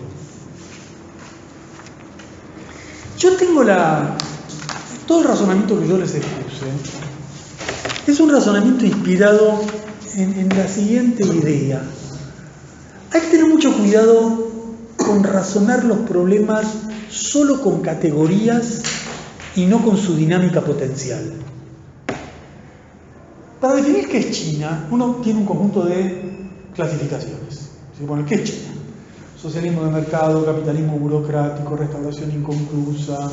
Yo tengo todo el razonamiento que yo les expuse es un razonamiento inspirado en la siguiente idea. Hay que tener mucho cuidado con razonar los problemas solo con categorías y no con su dinámica potencial. Para definir qué es China, uno tiene un conjunto de clasificaciones. Bueno, ¿qué es China? Socialismo de mercado, capitalismo burocrático, restauración inconclusa,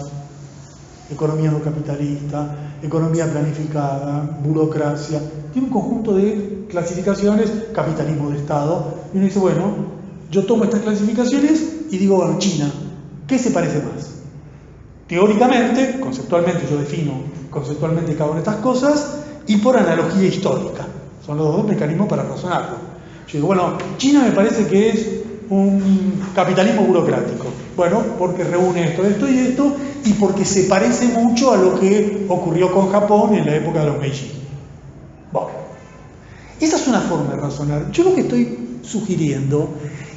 economía no capitalista, economía planificada, burocracia. Tiene un conjunto de clasificaciones, capitalismo de Estado. Y uno dice, bueno, yo tomo estas clasificaciones y digo, bueno, China, ¿qué se parece más? Teóricamente, conceptualmente, yo defino conceptualmente cada una de estas cosas y por analogía histórica. Son los dos mecanismos para razonarlo. Yo digo, bueno, China me parece que es un capitalismo burocrático. Bueno, porque reúne esto y esto, y porque se parece mucho a lo que ocurrió con Japón en la época de los Meiji. Bueno, esa es una forma de razonar. Yo lo que estoy sugiriendo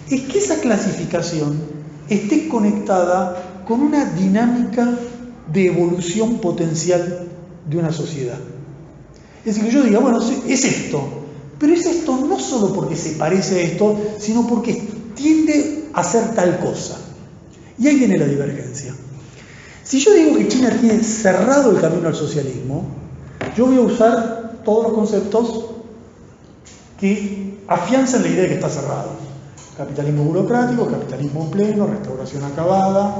es que esa clasificación esté conectada con una dinámica de evolución potencial de una sociedad. Es decir, que yo diga, bueno, es esto, pero es esto no solo porque se parece a esto, sino porque tiende a ser tal cosa. Y ahí viene la divergencia. Si yo digo que China tiene cerrado el camino al socialismo, yo voy a usar todos los conceptos que afianzan la idea de que está cerrado. Capitalismo burocrático, capitalismo pleno, restauración acabada.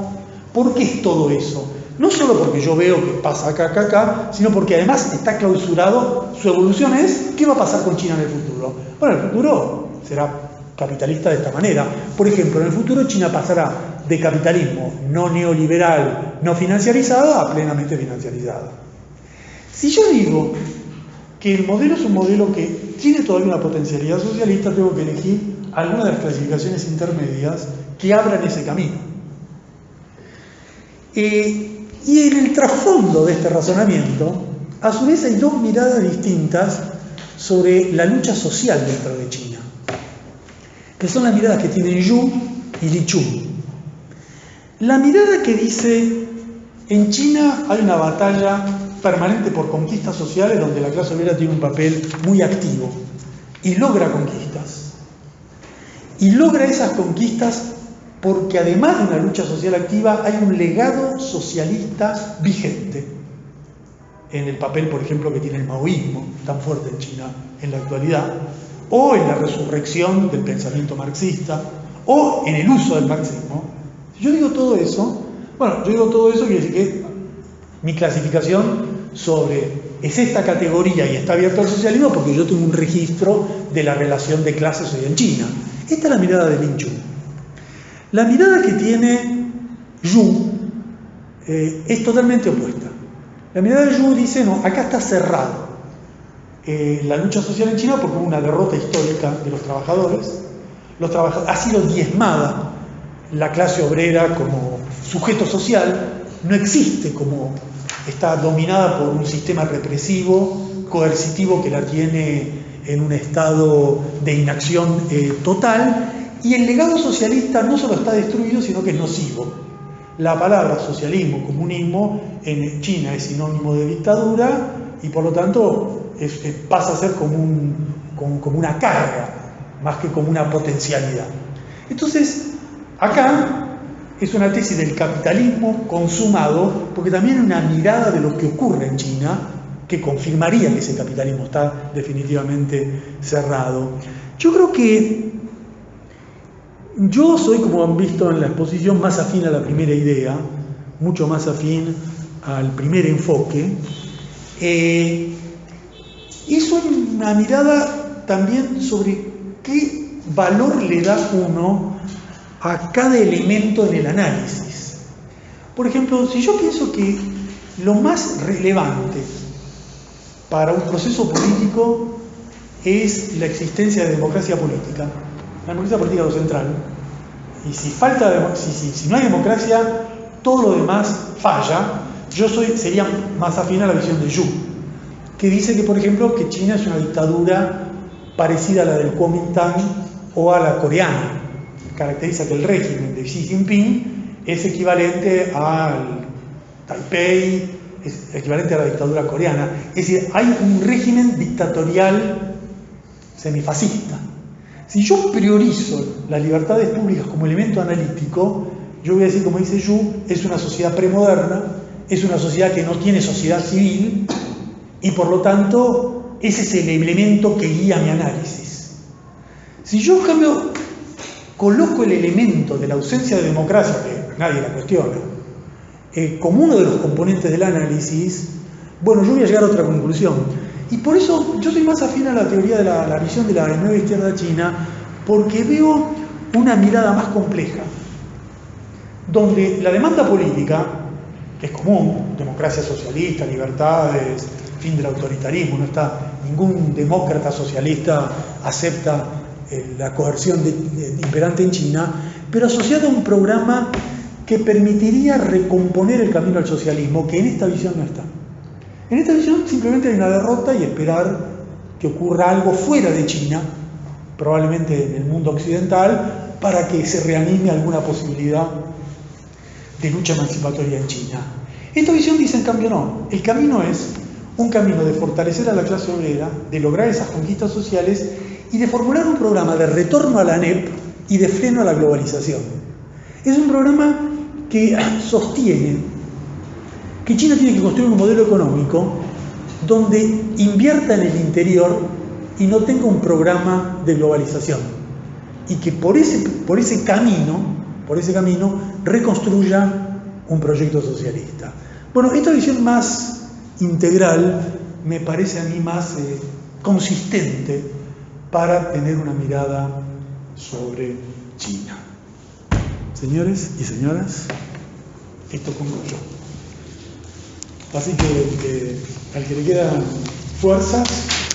¿Por qué es todo eso? No solo porque yo veo que pasa acá, sino porque además está clausurado, su evolución es, ¿qué va a pasar con China en el futuro? Bueno, el futuro será capitalista de esta manera. Por ejemplo, en el futuro China pasará de capitalismo no neoliberal, no financiarizado, a plenamente financiarizado. Si yo digo que el modelo es un modelo que tiene todavía una potencialidad socialista, tengo que elegir alguna de las clasificaciones intermedias que abran ese camino. Y en el trasfondo de este razonamiento, a su vez hay dos miradas distintas sobre la lucha social dentro de China, que son las miradas que tienen Yu y Li Chung. La mirada que dice, en China hay una batalla permanente por conquistas sociales donde la clase obrera tiene un papel muy activo y logra conquistas. Y logra esas conquistas porque además de una lucha social activa hay un legado socialista vigente en el papel, por ejemplo, que tiene el maoísmo tan fuerte en China en la actualidad, o en la resurrección del pensamiento marxista, o en el uso del marxismo. Si yo digo todo eso, quiere decir que mi clasificación sobre es esta categoría y está abierto al socialismo porque yo tengo un registro de la relación de clases hoy en China. Esta es la mirada de Lin Chung. La mirada que tiene Yu es totalmente opuesta. La mirada de Yu dice, no, acá está cerrado la lucha social en China porque hubo una derrota histórica de los trabajadores. Ha sido diezmada la clase obrera como sujeto social, no existe, como está dominada por un sistema represivo, coercitivo, que la tiene en un estado de inacción total, y el legado socialista no solo está destruido, sino que es nocivo. La palabra socialismo, comunismo, en China es sinónimo de dictadura, y por lo tanto pasa a ser como una carga, más que como una potencialidad. Entonces, acá es una tesis del capitalismo consumado, porque también hay una mirada de lo que ocurre en China que confirmaría que ese capitalismo está definitivamente cerrado. Yo creo que yo soy, como han visto en la exposición, más afín a la primera idea, mucho más afín al primer enfoque. Es una mirada también sobre qué valor le da uno a cada elemento en el análisis. Por ejemplo, si yo pienso que lo más relevante para un proceso político es la existencia de democracia política, la democracia política es lo central, y si no hay democracia, todo lo demás falla. Yo sería más afín a la visión de Yu, que dice que, por ejemplo, que China es una dictadura parecida a la del Kuomintang o a la coreana. Caracteriza que el régimen de Xi Jinping es equivalente al Taipei, es equivalente a la dictadura coreana. Es decir, hay un régimen dictatorial semifascista. Si yo priorizo las libertades públicas como elemento analítico, yo voy a decir, como dice Yu, es una sociedad premoderna, es una sociedad que no tiene sociedad civil, y por lo tanto ese es el elemento que guía mi análisis. Si yo, en cambio, coloco el elemento de la ausencia de democracia, que nadie la cuestiona, como uno de los componentes del análisis, bueno, yo voy a llegar a otra conclusión. Y por eso yo soy más afín a la teoría de la visión de la nueva izquierda china, porque veo una mirada más compleja, donde la demanda política, que es común, democracia socialista, libertades, fin del autoritarismo, no está ningún demócrata socialista acepta la coerción imperante en China, pero asociado a un programa que permitiría recomponer el camino al socialismo, que en esta visión no está. En esta visión simplemente hay una derrota y esperar que ocurra algo fuera de China, probablemente en el mundo occidental, para que se reanime alguna posibilidad de lucha emancipatoria en China. Esta visión dice, en cambio, no. El camino es un camino de fortalecer a la clase obrera, de lograr esas conquistas sociales y de formular un programa de retorno a la ANEP y de freno a la globalización. Es un programa que sostiene que China tiene que construir un modelo económico donde invierta en el interior y no tenga un programa de globalización, y que por ese camino reconstruya un proyecto socialista. Bueno, esta visión más integral me parece a mí más consistente para tener una mirada sobre China. Señores y señoras, esto concluyó. Así que al que le quedan fuerzas,